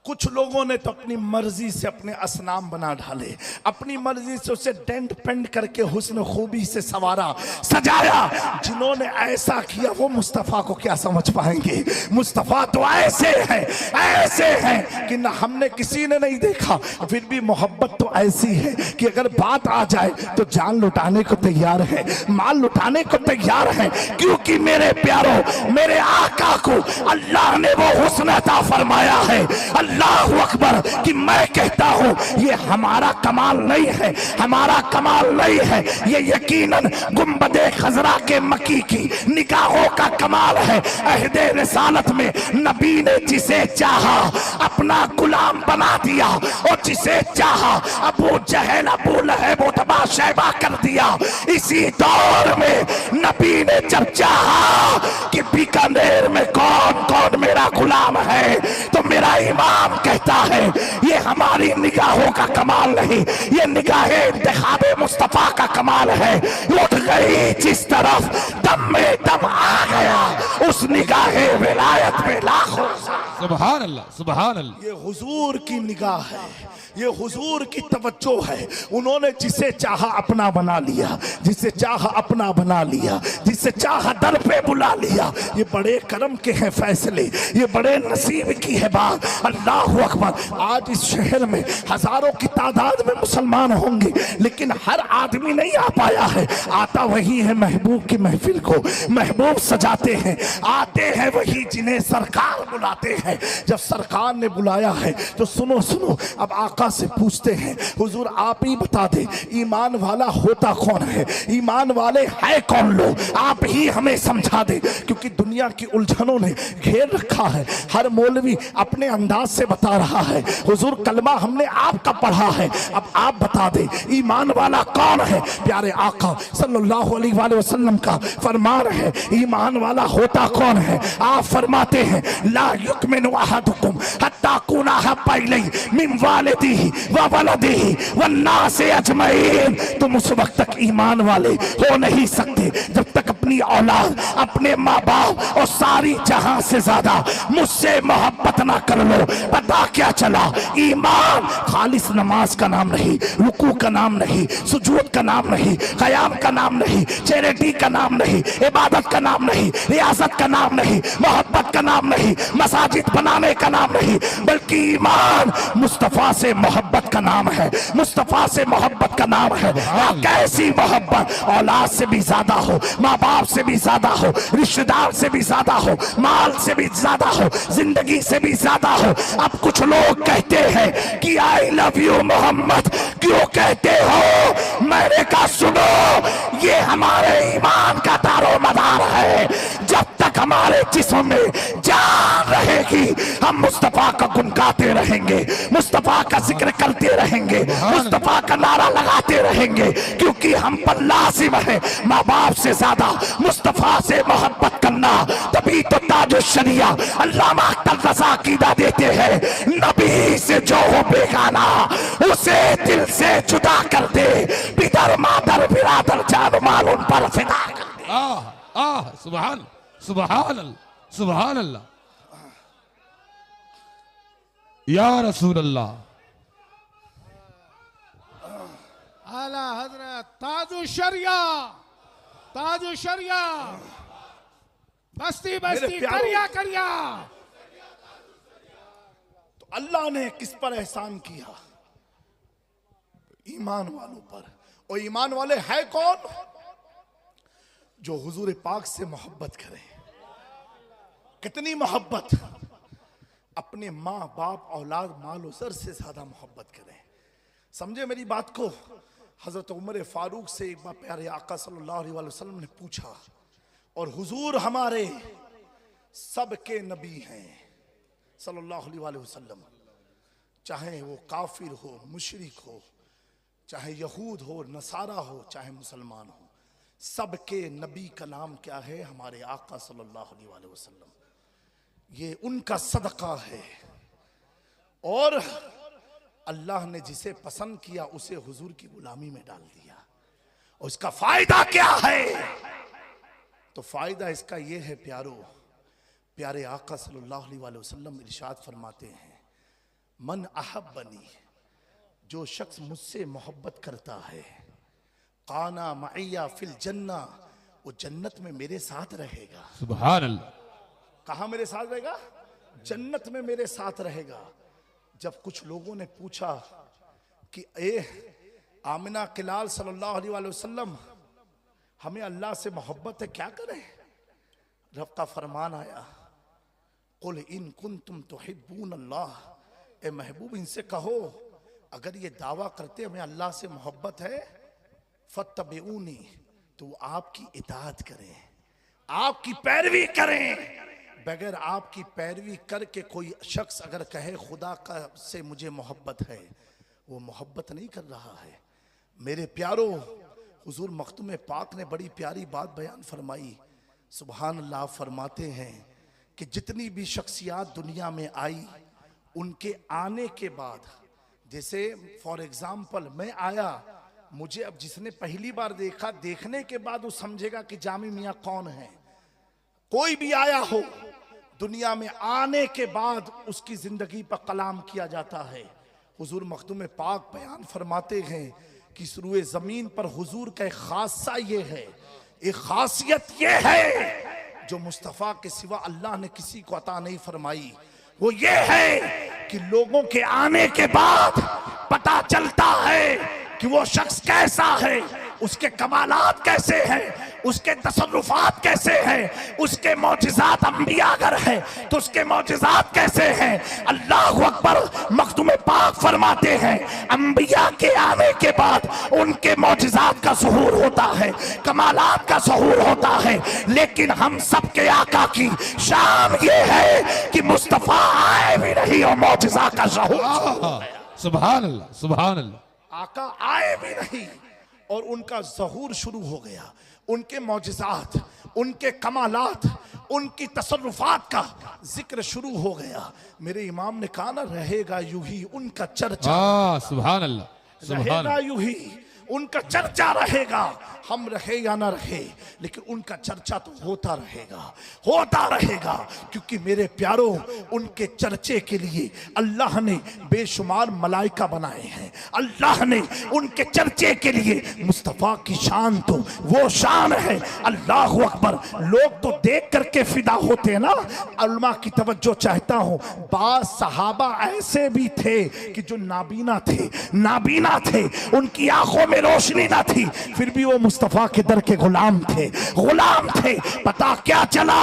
कुछ लोगों ने तो अपनी मर्जी से अपने असनाम बना डाले, अपनी मर्जी से उसे डेंट पेंट करके हुस्न खूबी से सवारा सजाया। जिन्होंने ऐसा किया वो मुस्तफ़ा को क्या समझ पाएंगे। मुस्तफ़ा तो ऐसे हैं कि ना हमने किसी ने नहीं देखा, फिर भी मोहब्बत तो ऐसी है कि अगर बात आ जाए तो जान लुटाने को तैयार है, माल लुटाने को तैयार है। क्योंकि मेरे प्यारों, मेरे आका को अल्लाह ने वो हुस्न अता फरमाया है। अल्लाह अकबर। कि मैं कहता हूं ये हमारा कमाल नहीं है, हमारा कमाल नहीं है, ये यकीनन गुंबदे खजरा के मकी की निगाहों का कमाल है। अहदे रिसालत में नबी ने जिसे चाहा अपना गुलाम बना दिया, और जिसे चाहा अबू जहल, अबू लहब, उतबा, शैबा कर दिया। इसी दौर में नबी ने जब चाहा कि बीकानेर में कौन कौन मेरा गुलाम है, तो मेरा इमाम कहता है ये हमारी निगाहों का कमाल नहीं, ये निगाहे इंतखाबे मुस्तफा का कमाल है। उठ गई जिस तरफ दम में दम आ गया, उस निगाहे विलायत में लाखों। सुभान अल्लाह, सुभान अल्लाह। ये हुजूर की निगाह है, ये हुजूर की तवज्जो है। उन्होंने जिसे चाहा अपना बना लिया, जिसे चाहा अपना बना लिया, जिसे चाहा दर पे बुला लिया। ये बड़े करम के हैं फैसले, ये बड़े नसीब की है बात। अल्लाह अकबर। आज इस शहर में हजारों की तादाद में मुसलमान होंगे, लेकिन हर आदमी नहीं आ पाया है। आता वही है महबूब की महफिल को महबूब सजाते हैं, आते हैं वही जिन्हें सरकार बुलाते हैं। जब सरकार ने बुलाया है तो सुनो सुनो, अब आका से पूछते हैं हुजूर आप ही बता दे ईमान वाला होता कौन है, ईमान वाले है कौन लोग, आप ही हमें समझा दे। क्योंकि दुनिया की उलझनों ने घेर रखा है, हर मौलवी अपने अंदाज से बता रहा है। हुजूर कलमा हमने आपका पढ़ा है, अब आप बता दे ईमान वाला कौन है। प्यारे आका सल्लल्लाहु अलैहि वसल्लम का फरमान है ईमान वाला होता कौन है। आप फरमाते हैं ला युकमिनु अहदुकुम हत्ता कुना हब्बा इलैहि मिन वालिदिही व वलदिही वन्नासि अजमईन। तुम उस वक्त तक ईमान वाले हो नहीं सकते जब तक अपनी औलाद, अपने माँ बाप और सारी जहां से ज्यादा मुझसे मोहब्बत ना कर लो। पता क्या चला, ईमान खालिस नमाज का नाम नहीं, रुकू का नाम नहीं, सुजूद का नाम नहीं, क़याम का नाम नहीं, चैरिटी का नाम नहीं, इबादत का नाम नहीं, रियासत का नाम नहीं, मोहब्बत का नाम नहीं, मसाजिद बनाने का नाम नहीं, बल्कि ईमान मुस्तफा से मोहब्बत का नाम है, मुस्तफा से मोहब्बत का नाम है। कैसी मोहब्बत, औलाद से भी ज्यादा हो, माँ बाप से भी ज्यादा हो, रिश्तेदार से भी ज्यादा हो, माल से भी ज्यादा हो, जिंदगी से भी ज्यादा हो। अब कुछ लोग कहते हैं कि आई लव यू मोहम्मद, क्यों कहते हो? मैंने कहा सुनो, ये हमारे ईमान का दारो मदार है। जब तक हमारे जिस्म में जान रहेगी हम मुस्तफा का गुन गाते रहेंगे, मुस्तफा का जिक्र करते रहेंगे, मुस्तफा का नारा लगाते रहेंगे। क्योंकि हम पर लाजिम है माँ बाप से ज्यादा मुस्तफा से मोहब्बत करना। तभी तो ताजुश शरिया अल्लामा अख्तर रज़ा कीदा देते हैं नबी से जो हो बेगाना उसे दिल से जुदा कर दे, पितर मादर बिरादर जान माल उन पर फिदा कर दे। सुभान सुभान अल्लाह, सुभान अल्लाह। या रसूल अल्लाह। आला हजरत ताजु शरिया, ताजु शरिया, बस्ती बस्ती करिया करिया। तो अल्लाह ने किस पर एहसान किया? ईमान वालों पर। और ईमान वाले है कौन? जो हुजूर पाक से मोहब्बत करें। कितनी मोहब्बत? अपने माँ बाप औलाद माल और सर से ज्यादा मोहब्बत करें। समझे मेरी बात को। हजरत उमर फारूक से एक बार प्यारे आका सल्लल्लाहु अलैहि वसल्लम ने पूछा, और हुजूर हमारे सबके नबी हैं सल्लल्लाहु अलैहि वसल्लम, चाहे वो काफिर हो, मुशरिक हो, चाहे यहूद हो, नसारा हो, चाहे मुसलमान हो, सबके नबी का नाम क्या है? हमारे आका सल्लल्लाहु अलैहि वसल्लम। ये उनका सदका है, और अल्लाह ने जिसे पसंद किया उसे हुजूर की गुलामी में डाल दिया। और इसका फायदा क्या है? तो फायदा इसका यह है प्यारो, प्यारे आका सल्लल्लाहु अलैहि वसल्लम इरशाद फरमाते हैं, मन अहब्बनी, जो शख्स मुझसे मोहब्बत करता है, काना मइया फिल जन्ना, वो जन्नत में मेरे साथ रहेगा। सुभान अल्लाह। कहाँ मेरे साथ रहेगा? जन्नत में मेरे साथ रहेगा। जब कुछ लोगों ने पूछा कि ए आमिना के लाल सल्लल्लाहु अलैहि वसल्लम, हमें अल्लाह से मोहब्बत है, क्या करें? रब का फरमान आया, कुल इन कुंतुम तुहिब्बून अल्लाह, ए महबूब इनसे कहो अगर ये दावा करते हमें अल्लाह से मोहब्बत है, फत्तबिऊनी, तो आपकी इताअत करें, आपकी पैरवी करें। बगैर आपकी पैरवी करके कोई शख्स अगर कहे खुदा का से मुझे मोहब्बत है, वो मोहब्बत नहीं कर रहा है। मेरे प्यारो, हुजूर मखदूम पाक ने बड़ी प्यारी बात बयान फरमाई। सुभान अल्लाह। फरमाते हैं कि जितनी भी शख्सियात दुनिया में आई, उनके आने के बाद, जैसे फॉर एग्जाम्पल मैं आया, मुझे अब जिसने पहली बार देखा, देखने के बाद वो समझेगा कि जामी मियाँ कौन है। कोई भी आया हो, दुनिया में आने के बाद उसकी जिंदगी पर कलाम किया जाता है। हुजूर मखदूम पाक बयान फरमाते हैं कि इस रुए जमीन पर हुजूर का एक खासा ये है, एक खासियत ये है जो मुस्तफ़ा के सिवा अल्लाह ने किसी को अता नहीं फरमाई। वो ये है कि लोगों के आने के बाद पता चलता है कि वो शख्स कैसा है, उसके कमालात कैसे हैं, उसके तसर्रुफात कैसे हैं, उसके मौजिज़ात, अंबिया अगर है तो उसके मौजिज़ात कैसे हैं। अल्लाहु अकबर। मखदूम पाक फरमाते हैं, अंबिया के आने के बाद उनके मौजिज़ात का ज़ुहूर होता है, कमालात का ज़ुहूर होता है। लेकिन हम सबके आका की शान ये है कि मुस्तफ़ा आए भी नहीं और मौजिज़ा का ज़ुहूर। सुभान अल्लाह, सुभान अल्लाह। आका आए भी नहीं और उनका ज़हूर शुरू हो गया। उनके मौजिज़ात, उनके कमालात, उनकी तसर्रुफात का जिक्र शुरू हो गया। मेरे इमाम ने कहा ना, रहेगा यूं ही उनका चर्चा। सुभान अल्लाह, सुभान रहेगा यूं ही उनका चर्चा रहेगा। हम रहे या ना रहे, लेकिन उनका चर्चा तो होता रहेगा, होता रहेगा। क्योंकि मेरे प्यारों, उनके चर्चे के लिए अल्लाह ने बेशुमार मलाइका बनाए हैं। अल्लाह ने उनके चर्चे के लिए, मुस्तफ़ा की शान तो वो शान है, अल्लाह अकबर। लोग तो देख करके फिदा होते हैं ना। उलमा की तवज्जो चाहता हूँ, बाज़ सहाबा ऐसे भी थे कि जो नाबीना थे, नाबीना थे, उनकी आंखों में रोशनी ना थी, फिर भी वो मुस्तफ़ा के दर के गुलाम थे, गुलाम थे। पता क्या चला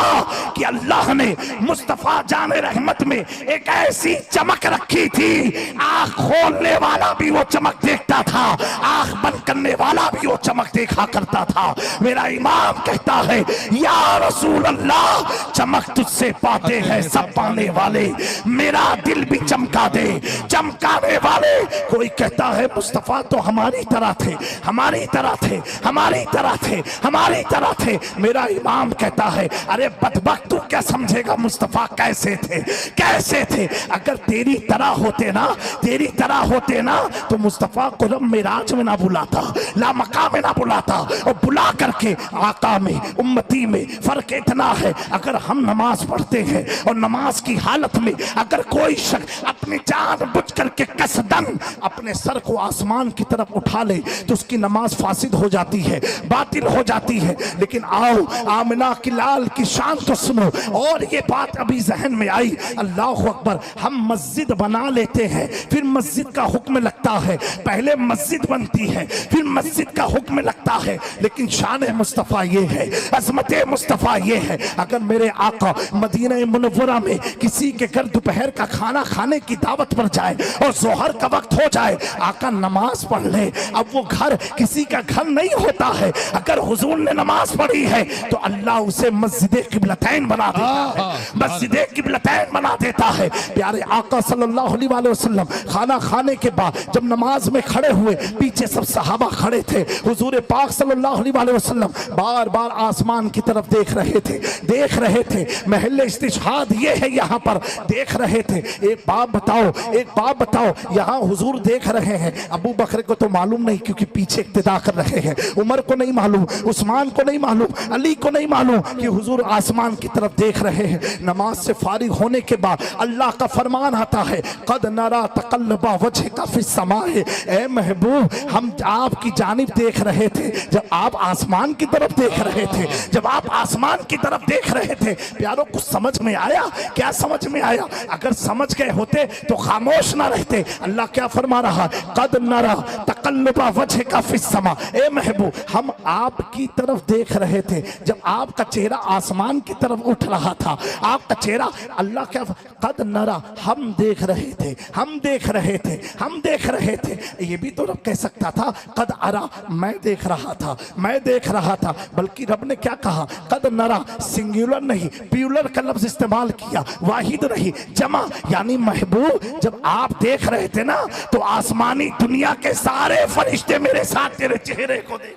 कि अल्लाह ने मुस्तफ़ा जाने रहमत में एक ऐसी चमक रखी थी, आंख खोलने वाला भी वो चमक देखता था, आंख बंद करने वाला भी वो चमक देखा करता था। मेरा इमाम कहता है, या रसूल अल्लाह, चमक तुझसे पाते हैं सब पाने वाले, मेरा दिल भी चमका दे, चमकाने वाले। कोई कहता है मुस्तफ़ा तो हमारी तरह थे, हमारी तरह थे, हमारी तरह थे, हमारी तरह थे। मेरा इमाम कहता है, अरे बदबख्त, तू क्या समझेगा मुस्तफ़ा कैसे थे, कैसे थे। अगर तेरी तरह होते ना, तेरी तरह होते ना, तो मुस्तफ़ा को रब मेराज में ना बुलाता, ला मका में ना बुलाता, और बुला करके आका में, उम्मती में फर्क इतना है। अगर हम नमाज पढ़ते हैं और नमाज की हालत में अगर कोई शख्स अपनी जान बुझ करके कसदन अपने सर को आसमान की तरफ उठा ले तो उसकी नमाज फासिद हो जाती है, बातिल हो जाती है। लेकिन आओ आमिना की लाल की शान तो सुनो। और ये बात अभी जहन में आई, अल्लाह अकबर, हम मस्जिद बना लेते हैं, फिर मस्जिद का हुक्म लगता है, पहले मस्जिद बनती है फिर मस्जिद का हुक्म लगता है। लेकिन शान मुस्तफ़ा ये है, अज़मत मुस्तफ़ा ये है, अगर मेरे आका मदीना मुनव्वरा में किसी के घर दोपहर का खाना खाने की दावत पर जाए और जोहर का वक्त हो जाए, आका नमाज पढ़ ले। अब वो घर किसी का घर नहीं होता है, अगर हुजूर ने नमाज पढ़ी है तो अल्लाह उसे मस्जिद किबलतैन बना देता है, मस्जिद किबलतैन बना देता है। प्यारे आका सल्लल्लाहु अलैहि वसल्लम खाना खाने के बाद जब नमाज में खड़े हुए, पीछे सब सहाबा खड़े थे, हुजूर पाक सल्लल्लाहु अलैहि वसल्लम बार बार आसमान की तरफ देख रहे थे। महल इस्तिशहाद ये है, यहाँ पर देख रहे थे। एक बात बताओ, यहाँ हुजूर देख रहे हैं, अबू बकर को तो मालूम नहीं क्योंकि पीछे इक्तिदा कर रहे हैं, उमर को नहीं मालूम, उस्मान को नहीं मालूम, अली को नहीं मालूम कि हुजूर आसमान की तरफ देख रहे हैं। नमाज से फारिग होने के बाद अल्लाह का फरमान आता है, कद नरा तकल्लुबा वजहिका फिस समाए, ए महबूब हम आपकी जानिब देख रहे थे जब आप आसमान की तरफ देख रहे थे, जब आप आसमान की तरफ देख रहे थे। प्यारों कुछ समझ में आया? क्या समझ में आया? अगर समझ गए होते तो खामोश ना रहते। अल्लाह क्या फरमा रहा, कद नरा तकल्लुबा वजहिका फिस समा, ए महबूब हम आपकी तरफ देख रहे थे जब आपका चेहरा आसमान की तरफ उठ रहा था, आपका चेहरा। अल्लाह क्या, कद नरा हम देख रहे थे, हम देख रहे थे, हम देख रहे थे। ये भी तो रब कह सकता था कद अरा, मैं देख रहा था, मैं देख रहा था। बल्कि रब ने क्या कहा, कद नरा, सिंगुलर नहीं प्लूरल का लफ्ज इस्तेमाल किया, वाहिद नहीं जमा। यानी महबूब जब आप देख रहे थे ना तो आसमानी दुनिया के सारे फरिश्ते मेरे साथ तेरे चेहरे को देख,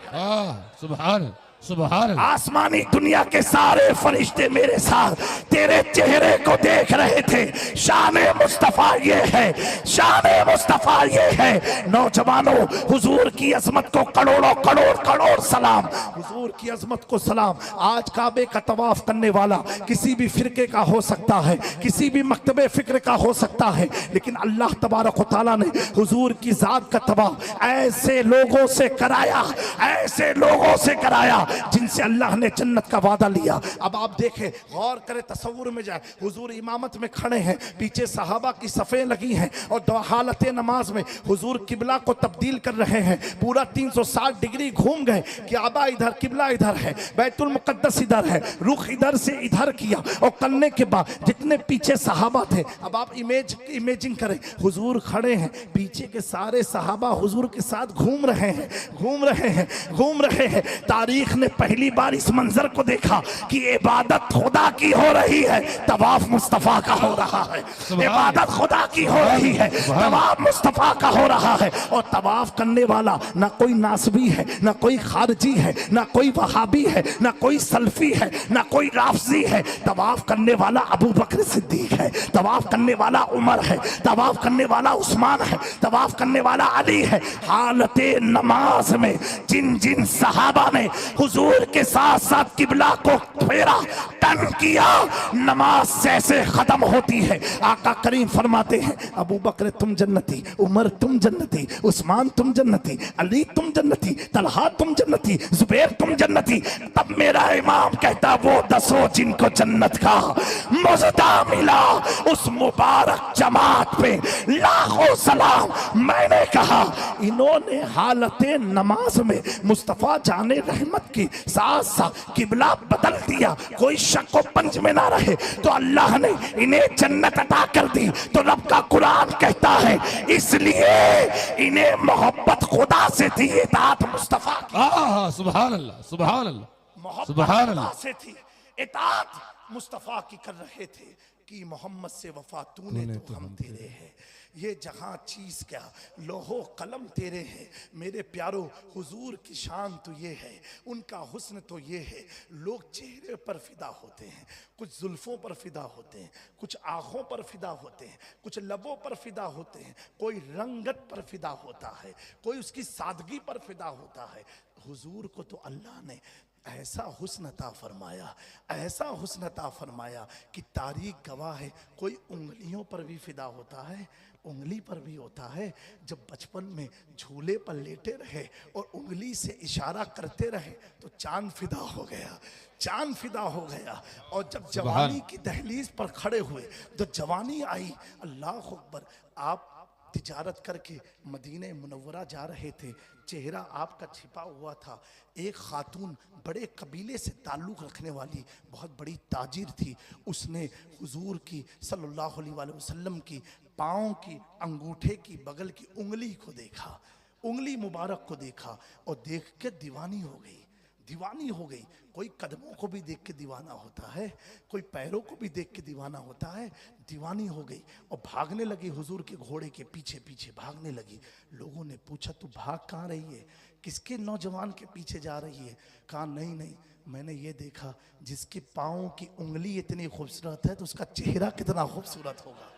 सुभान सुभान, आसमानी दुनिया के सारे फरिश्ते मेरे साथ तेरे चेहरे को देख रहे थे। शान मुस्तफा ये है, शान मुस्तफा ये है। नौजवानों, हुजूर की अजमत को करोड़ों करोड़ करोड़ सलाम, हुजूर की अजमत को सलाम। आज काबे का तवाफ करने वाला किसी भी फिरके का हो सकता है, किसी भी मकतबे फिक्र का हो सकता है, लेकिन अल्लाह तबारक व तआला ने हुजूर की जात का तवाफ ऐसे लोगों से कराया, ऐसे लोगों से कराया जिनसे अल्लाह ने जन्नत का वादा लिया। अब आप देखें, गौर करें, तसव्वुर में जाए, हुजूर इमामत में खड़े हैं, पीछे सहाबा की सफ़ें लगी हैं और हालत नमाज में हुजूर किबला को तब्दील कर रहे हैं। पूरा 360 डिग्री घूम गए, काबा इधर, किबला इधर है, बैतुल मुक़द्दस इधर है, रुख इधर से इधर किया। और करने के बाद जितने पीछे सहाबा थे, अब आप इमेजिन करें, हुजूर खड़े हैं, पीछे के सारे सहाबा हुजूर के साथ घूम रहे हैं, घूम रहे हैं, घूम रहे हैं। तारीख ने पहली बार इस मंजर को देखा कि इबादत खुदा की हो रही है, तवाफ मुस्तफा का हो रहा है। इबादत खुदा की हो रही है, तवाफ मुस्तफा का हो रहा है। और तवाफ करने वाला ना कोई नासबी है, ना कोई खारजी है, ना कोई वहाबी है, ना कोई सल्फी है, ना कोई राफजी है। तवाफ करने वाला अबू बकर सिद्दीक है, तवाफ करने वाला उमर है, तवाफ करने वाला उस्मान है, तवाफ करने वाला अली है। हालत नमाज में जिन जिन सहाबा ने हुजूर के साथ साथ किबला को फेरा, टन किया, नमाज जैसे खत्म होती है, आका करीम फरमाते हैं, अबू बकर तुम जन्नती, उमर तुम जन्नती, उस्मान तुम जन्नती, अली तुम जन्नती, तलहा तुम जन्नती, जुबैर तुम जन्नती। तब मेरा इमाम कहता, वो दसों जिनको जन्नत का मज़दा मिला, उस मुबारक जमात पे लाखों सलाम। मैंने कहा, इन्होंने हालत नमाज में मुस्तफा जाने रहमत की साथ साथ किबला बदल दिया, कोई शक व पंच में ना रहे, तो अल्लाह ने इन्हें जन्नत अता कर दी। तो रब का कुरान कहता है, इसलिए इन्हें मोहब्बत खुदा से थी, इताअत मुस्तफा की। सुभान अल्लाह, सुभान अल्लाह, मोहब्बत सुभान खुदा अल्लाह। से थी, इताअत मुस्तफा की कर रहे थे कि मोहम्मद से वफा तूने तो हम तेरे हैं, ये जहां चीज क्या, लोहो कलम तेरे हैं। मेरे प्यारो, हुजूर की शान तो ये है, उनका हुस्न तो ये है। लोग चेहरे पर फिदा होते हैं, कुछ जुल्फों पर फिदा होते हैं, कुछ आंखों पर फिदा होते हैं, कुछ लबों पर फिदा होते हैं, कोई रंगत पर फिदा होता है, कोई उसकी सादगी पर फिदा होता है। हुजूर को तो अल्लाह ने ऐसा हुस्न अता फरमाया, ऐसा हुस्न अता फरमाया कि तारीख गवाह है। कोई उंगलियों पर भी फिदा होता है, उंगली पर भी होता है। जब बचपन में झूले पर लेटे रहे और उंगली से इशारा करते रहे तो चांद फिदा हो गया, चांद फिदा हो गया। और जब जवानी की दहलीज पर खड़े हुए, जब जवानी आई, अल्लाह अकबर, आप तिजारत करके मदीने मुनव्वरा जा रहे थे, चेहरा आपका छिपा हुआ था। एक खातून बड़े कबीले से ताल्लुक़ रखने वाली बहुत बड़ी ताजिर थी, उसने हुजूर की सल्लल्लाहु अलैहि वसल्लम की पाँव की अंगूठे की बगल की उंगली को देखा, उंगली मुबारक को देखा और देख के दीवानी हो गई, दीवानी हो गई। कोई कदमों को भी देख के दीवाना होता है, कोई पैरों को भी देख के दीवाना होता है। दीवानी हो गई और भागने लगी, हुजूर के घोड़े के पीछे पीछे भागने लगी। लोगों ने पूछा तू भाग कहाँ रही है, किसके नौजवान के पीछे जा रही है? कहा नहीं नहीं, मैंने ये देखा जिसके पाँव की उंगली इतनी खूबसूरत है तो उसका चेहरा कितना खूबसूरत होगा,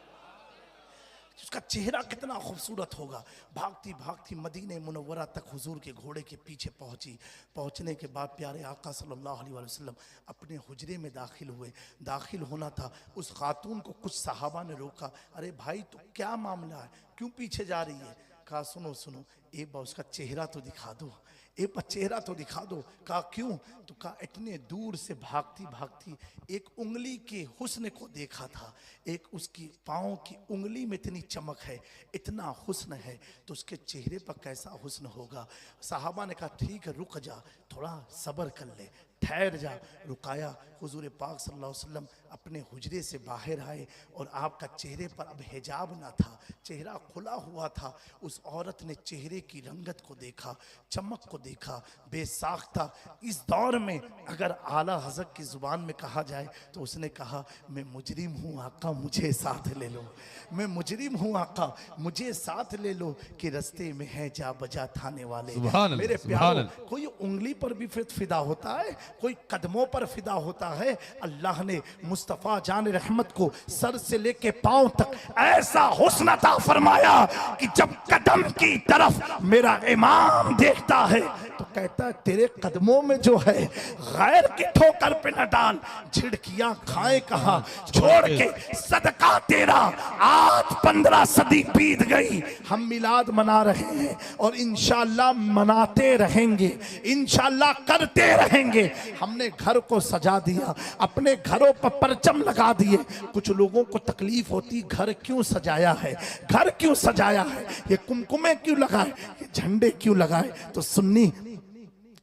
उसका चेहरा कितना खूबसूरत होगा। भागती भागती मदीने मुनव्वरा तक हुजूर के घोड़े के पीछे पहुंची। पहुंचने के बाद प्यारे आका सल्लल्लाहु अलैहि वसल्लम अपने हुजरे में दाखिल हुए। दाखिल होना था, उस खातून को कुछ सहाबा ने रोका, अरे भाई तो क्या मामला है, क्यों पीछे जा रही है? कहा सुनो सुनो, एक बार उसका चेहरा तो दिखा दो, एक बार चेहरा तो दिखा दो। कहा क्यों? तो कहा इतने दूर से भागती भागती एक उंगली के हुस्न को देखा था, एक उसकी पाँव की उंगली में इतनी चमक है, इतना हुस्न है, तो उसके चेहरे पर कैसा हुस्न होगा। साहबा ने कहा ठीक है रुक जा, थोड़ा सब्र कर ले, ठहर जा। रुकाया। हुजूर पाक सल्लल्लाहु अलैहि वसल्लम अपने हुजरे से बाहर आए और आपका चेहरे पर अब हिजाब ना था, चेहरा खुला हुआ था। उस औरत ने चेहरे की रंगत को देखा, चमक को देखा, बेसाख्ता। इस दौर में अगर आला हज़रत की ज़ुबान में कहा जाए तो उसने कहा मैं मुजरिम हूँ आका, मुझे साथ ले लो, मैं मुजरिम हूँ आका, मुझे साथ ले लो कि रस्ते में है जा बजा थाने वाले। मेरे प्यारों, कोई उंगली पर भी फिदा होता है, कोई कदमों पर फिदा होता है। अल्लाह ने मुस्तफ़ा जान रहमत को सर से लेके पांव तक ऐसा हुस्न अता फरमाया कि जब कदम की तरफ मेरा इमाम देखता है तो कहता है तेरे कदमों में जो है गैर की ठोकर पे न डाल, झिड़कियां खाए कहां छोड़ के सदका तेरा। आज 15 सदी बीत गई, हम मिलाद मना रहे हैं और इंशाअल्लाह मनाते रहेंगे, इंशाअल्लाह करते रहेंगे। हमने घर को सजा दिया, अपने घरों पर परचम लगा दिए। कुछ लोगों को तकलीफ होती घर क्यों सजाया है, घर क्यों सजाया है, ये कुमकुमे क्यों लगाए, ये झंडे क्यों लगाए? तो सुन्नी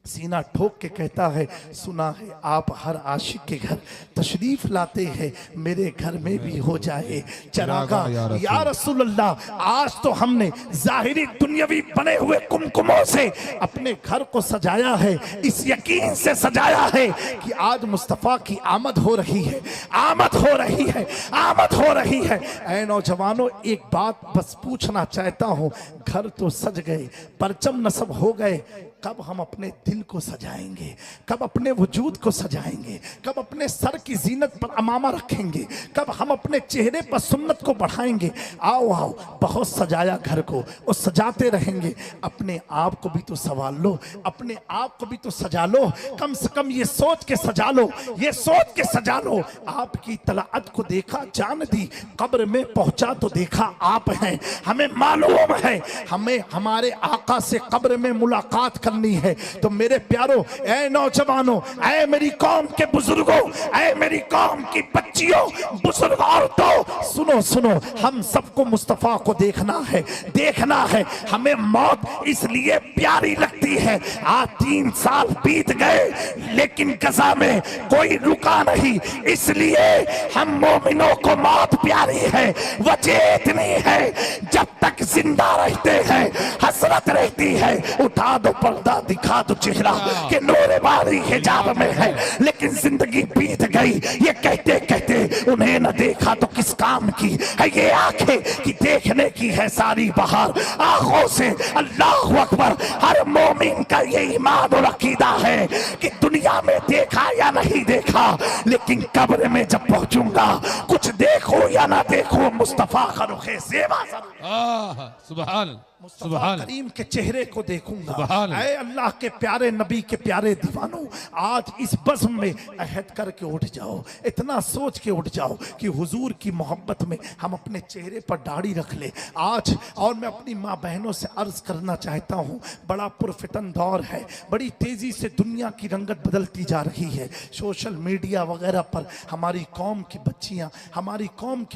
सीना ठोक के कहता है सुना है आप हर आशिक के घर तशरीफ लाते हैं, मेरे घर में भी हो जाए चरागा या रसूल अल्लाह। आज तो हमने जाहिरी दुनियावी बने हुए कुमकुमों से अपने घर को सजाया है, इस यकीन से सजाया है कि आज मुस्तफ़ा की आमद हो रही है, आमद हो रही है, आमद हो रही है। ऐ नौजवानों, एक बात बस पूछना चाहता हूँ, घर तो सज गए, परचम नस्ब हो गए, कब हम अपने दिल को सजाएंगे, कब अपने वजूद को सजाएंगे, कब अपने सर की जीनत पर अमामा रखेंगे, कब हम अपने चेहरे पर सुन्नत को बढ़ाएंगे? आओ आओ, बहुत सजाया घर को और सजाते रहेंगे। अपने आप को भी तो संभाल लो, अपने आप को भी तो सजा लो, कम से कम ये सोच के सजा लो, ये सोच के सजा लो आपकी तलाअत को देखा जान दी, कब्र में पहुंचा तो देखा आप हैं। हमें मालूम है हमें हमारे आका से कब्र में मुलाकात करनी है। तो मेरे प्यारों, ऐ नौजवानों, ऐ मेरी कौम के बुजुर्गों, ऐ मेरी कौम की बच्चियों, बुजुर्ग औरतों, सुनो सुनो, हम सबको मुस्तफा को देखना है, देखना है। हमें मौत इसलिए प्यारी लगती है। आज 3 साल बीत गए लेकिन कज़ा में कोई रुका नहीं, इसलिए हम मोमिनों को मौत प्यारी है। वजह इतनी है जब तक जिंदा रहते हैं हसरत रहती है। उठा दो पर्दा, दिखा दो चेहरा कि नूर बारी हिजाब में है, लेकिन जिंदगी बीत गई ये कहते कहते उन्हें न देखा तो किस काम की है ये आंखें कि देखने की है सारी बहार आंखों से। अल्लाह अकबर। हर मोमिन का ये ईमान और अकीदा है कि दुनिया में देखा या नहीं देखा, लेकिन कब्र में जब पहुंचूंगा कुछ देखो या ना देखो मुस्तफा का रुखे सेवा जरूर। सुभान मुस्तफा सुभान करीम के चेहरे को देखूंगा। सुभान ऐ अल्लाह के प्यारे नबी के प्यारे दीवानों, आज इस बज़्म में अहद करके उठ जाओ, इतना सोच के उठ जाओ कि हुजूर की मोहब्बत में हम अपने चेहरे पर दाढ़ी रख ले आज। और मैं अपनी माँ बहनों से अर्ज करना चाहता हूँ, बड़ा पुरफितन दौर है, बड़ी तेजी से दुनिया की रंगत बदलती जा रही है। सोशल मीडिया वगैरह पर हमारी कौम की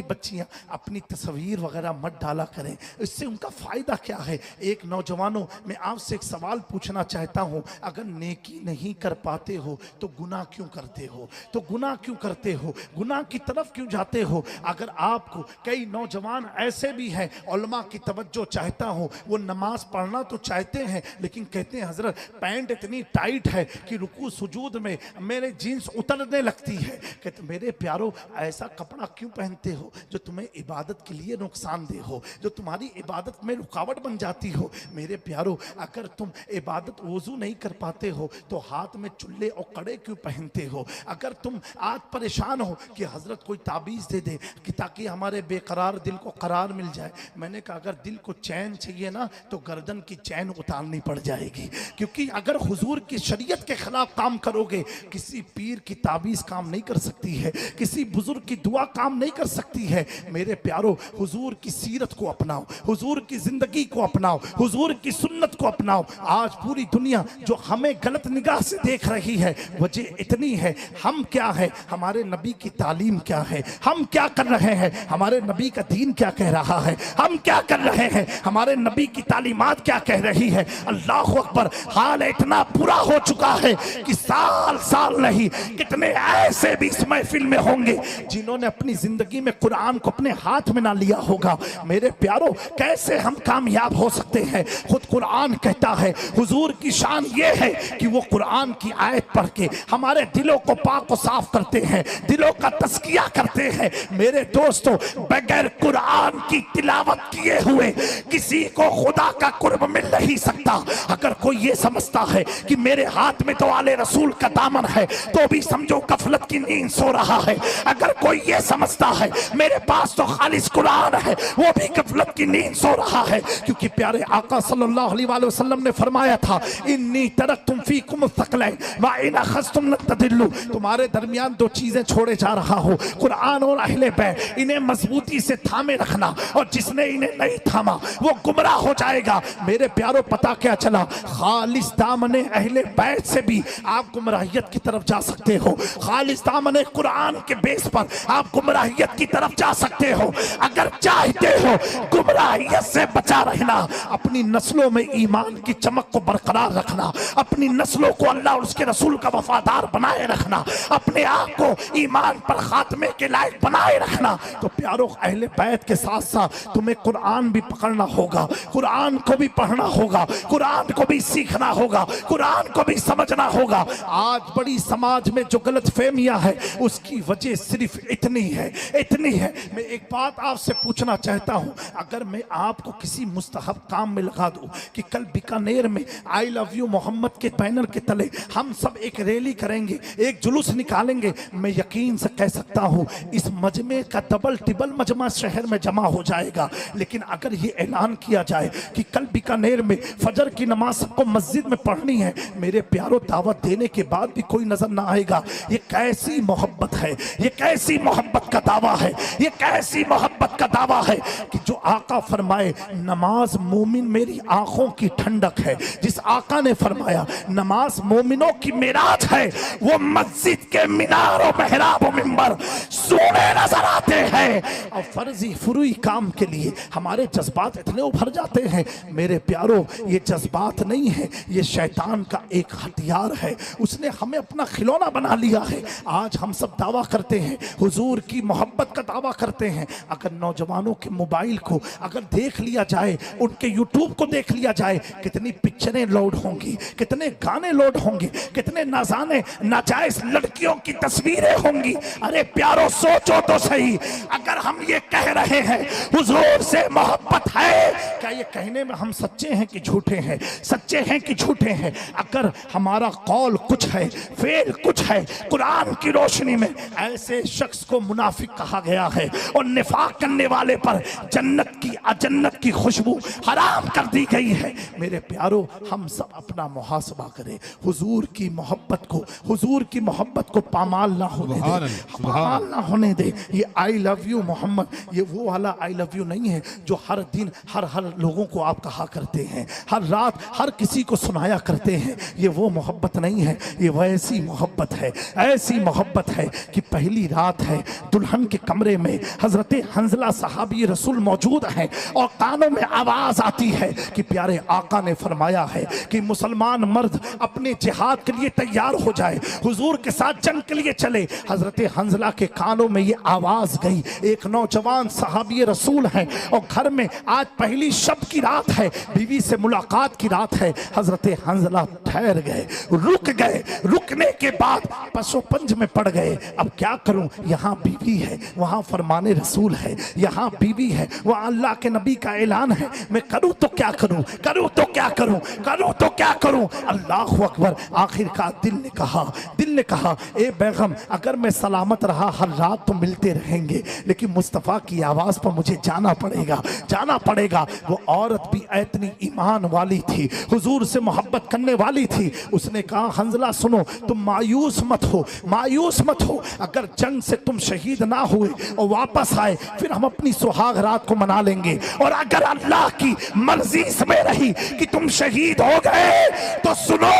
बच्चियाँ अपनी तस्वीर वगैरह मत डाला करें, इससे उनका फायदा क्या है। एक नौजवानों, मैं आपसे एक सवाल पूछना चाहता हूं, अगर नेकी नहीं कर पाते हो तो गुनाह क्यों करते हो? गुनाह की तरफ क्यों जाते हो? अगर आपको, कई नौजवान ऐसे भी हैं, उलमा की तवज्जो चाहता हूं, वो नमाज पढ़ना तो चाहते हैं लेकिन कहते हैं हजरत पैंट इतनी टाइट है कि रुकू सुजूद में मेरे जीन्स उतरने लगती है। कहते मेरे प्यारो, ऐसा कपड़ा क्यों पहनते हो जो तुम्हें इबादत के लिए नुकसानदेह हो, जो तुम्हारी इबादत में रुकावट बन जाती हो। मेरे प्यारो, अगर तुम इबादत वजू नहीं कर पाते हो तो हाथ में चुल्ले और कड़े क्यों पहनते हो? अगर तुम आज परेशान हो कि हजरत कोई ताबीज़ दे दे कि ताकि हमारे बेकरार दिल को करार मिल जाए, मैंने कहा अगर दिल को चैन चाहिए ना तो गर्दन की चैन उतारनी पड़ जाएगी। क्योंकि अगर हुजूर की शरीयत के खिलाफ काम करोगे, किसी पीर की ताबीज़ काम नहीं कर सकती है, किसी बुजुर्ग की दुआ काम नहीं कर सकती है। मेरे प्यारो, हुजूर की सीरत को अपनाओ, हुजूर की जिंदगी को अपनाओ, हुजूर की सुन्नत को अपनाओ। आज पूरी दुनिया जो हमें गलत निगाह से देख रही है, वजह इतनी है, हम क्या है, हमारे नबी की तालीम क्या है, हम क्या कर रहे हैं, हमारे नबी का दीन क्या कह रहा है, हम क्या कर रहे हैं, हमारे नबी की तालीमात क्या कह रही है। अल्लाह अकबर, हाल इतना बुरा हो चुका है कि साल साल नहीं, कितने ऐसे भी इस महफिल में होंगे जिन्होंने अपनी जिंदगी में कुरान को अपने हाथ में ना लिया होगा। मेरे प्यारो, कैसे हम कामयाब हो सकते हैं? खुद कुरान कहता है, हुजूर की शान ये है कि वो कुरान की आयत पढ़ के हमारे दिलों को पाक और साफ करते हैं, दिलों का तस्किया करते हैं। मेरे दोस्तों, बगैर कुरान की तिलावत किए हुए किसी को खुदा का कुर्ब मिल नहीं सकता। अगर कोई ये समझता है कि मेरे हाथ में तो आले रसूल का दामन है तो भी समझो गफलत की नींद सो रहा है। अगर कोई ये समझता है मेरे पास तो खालिस कुरान है, वो भी गफलत की नींद सो रहा है। क्योंकि प्यारे आका सल्लल्लाहु अलैहि वसल्लम ने फरमाया था, इन्नी तरक्तुम फीकुम थक़लैन व इन अख़ज़्तुम लन तदिल्लु, तुम्हारे दरमियान दो चीजें छोड़े जा रहा हो, कुरान और अहले बैत। इन्हें मजबूती से थामे रखना, और जिसने इन्हें नहीं थामा वो गुमराह हो जाएगा। मेरे प्यारो, पता क्या चला, खालिस दामने अहले बैत से भी आप गुमराहियत की तरफ जा सकते हो। खालिस दामने कुरान के बेस पर आप गुमराहियत की तरफ जा सकते हो। अगर चाहते हो गुमराहियत से बचा रहना, अपनी नस्लों में ईमान की चमक को बरकरार रखना, अपनी नस्लों को अल्लाह और उसके रसूल का वफादार बनाए रखना, अपने आप को ईमान पर खात्मे के लायक बनाए रखना, तो प्यारो अहले बैत के साथ साथ तुम्हें कुरान भी पकड़ना होगा, कुरान को भी पढ़ना होगा, कुरान को भी सीखना होगा, कुरान को भी समझना होगा। आज बड़ी समाज में जो गलत फहमियां है उसकी वजह सिर्फ इतनी है। मैं एक बात आपसे पूछना चाहता हूं, अगर मैं आपको किसी मुस्तहब काम में लगा दूं कि कल बीकानेर में आई लव यू मोहम्मद के बैनर के तले हम सब एक रैली करेंगे, एक जुलूस निकालेंगे, मैं यकीन से कह सकता हूं इस मजमे का डबल टिबल मजमा शहर में जमा हो जाएगा। लेकिन अगर ये ऐलान किया जाए कि कल बीकानेर में फजर की नमाज सबको मस्जिद में पढ़नी है, मेरे प्यारो, दावत देने के बाद भी कोई नजर ना आएगा। ये कैसी मोहब्बत है, ये कैसी मोहब्बत का दावा है, ये कैसी मोहब्बत का दावा है कि जो आका फरमाए नमाज मोमिन मेरी आंखों की ठंडक है, जिस आका ने फरमाया नमाज मोमिनों की मिराज है, वो मस्जिद के मीनार और मेहराब और मिंबर सोने नजर आते हैं। और फर्जी फुरुई काम के लिए हमारे जज्बात इतने उभर जाते हैं। मेरे प्यारो, ये जज्बात नहीं है, ये शैतान का एक हथियार है, उसने हमें अपना खिलौना बना लिया है। आज हम सब दावा करते हैं, हुजूर की मोहब्बत का दावा करते हैं। अगर नौजवानों के मोबाइल को अगर देख लिया जाए, उनके यूट्यूब को देख लिया जाए, कितनी पिक्चरें लोड होंगी, कितने गाने लोड होंगे, कितने नाजाने नाजायज लड़कियों की तस्वीरें होंगी। अरे प्यारो, सोचो तो सही, अगर हम ये कह रहे हैं हुजूर से मोहब्बत है, क्या ये कहने में हम सच्चे हैं कि झूठे हैं? सच्चे हैं कि झूठे हैं? अगर हमारा कौल कुछ है, फेल कुछ है, कुरान की रोशनी में ऐसे शख्स को मुनाफिक कहा गया है और निफाक करने वाले पर जन्नत की खुशबू हराम कर दी गई है। मेरे प्यारो, हम सब अपना मुहासबा करें, हुजूर की मोहब्बत को पामाल ना होने दे, पामाल ना होने दे। ये आई लव यू मोहम्मद, ये वो वाला आई लव यू नहीं है जो हर दिन हर लोगों को आप कहा करते हैं, हर रात हर किसी को सुनाया करते हैं। ये वो मोहब्बत नहीं है, ये वैसी मोहब्बत है, ऐसी मोहब्बत है कि पहली रात है, दुल्हन के कमरे में हजरत हंजला सहाबी रसूल मौजूद हैं और कानों में आवाज आती है कि प्यारे आका ने फरमाया है कि मुसलमान मर्द अपने जिहाद के लिए तैयार हो जाए, हुजूर के साथ जंग के लिए चले। हजरत हंजला के कानों में ये आवाज गई, एक नौजवान सहाबी रसूल हैं और घर में आज पहली शब की रात है, बीवी से मुलाकात की रात है। हजरत हंजला ठहर गए, रुक गए, रुकने के बाद पशुपंज में पड़ गए। अब क्या करूं, यहाँ बीवी है, वहां फरमाने रसूल है, यहाँ बीवी है, वहां अल्लाह के नबी का ऐलान है, मैं करूं तो क्या करूं, करूं तो क्या करूं, करूं तो क्या करूं। अल्लाह अकबर। आखिरकार दिल ने कहा ए बेगम, अगर मैं सलामत रहा हर रात तो मिलते रहेंगे, लेकिन मुस्तफ़ा की आवाज पर मुझे जाना पड़ेगा। वो औरत भी इतनी ईमान वाली थी, हुजूर से मोहब्बत करने वाली थी। उसने कहा हंजला सुनो, तुम मायूस मत हो, अगर जंग से तुम शहीद ना हुए और वापस आए फिर हम अपनी सुहाग रात को मना लेंगे, और अगर अल्लाह की मर्जी इसमें रही कि तुम शहीद हो गए तो सुनो,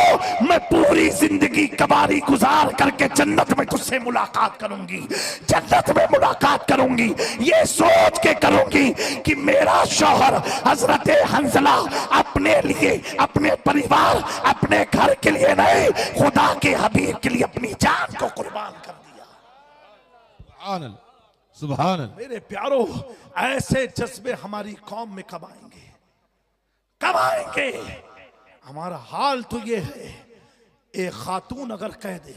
मैं पूरी जिंदगी कबारी गुजार करके जन्नत में तुझसे मुलाकात करूंगी, ये सोच के करूंगी कि मेरा शौहर हजरत हंजला अपने लिए, अपने परिवार, अपने घर के लिए नहीं, खुदा के हबीब के लिए अपनी जान को कुर्बान कर दिया। सुभान अल्लाह। मेरे प्यारो, ऐसे जज्बे हमारी कौम में कब आएंगे? हमारा हाल तो ये है, एक खातून अगर कह दे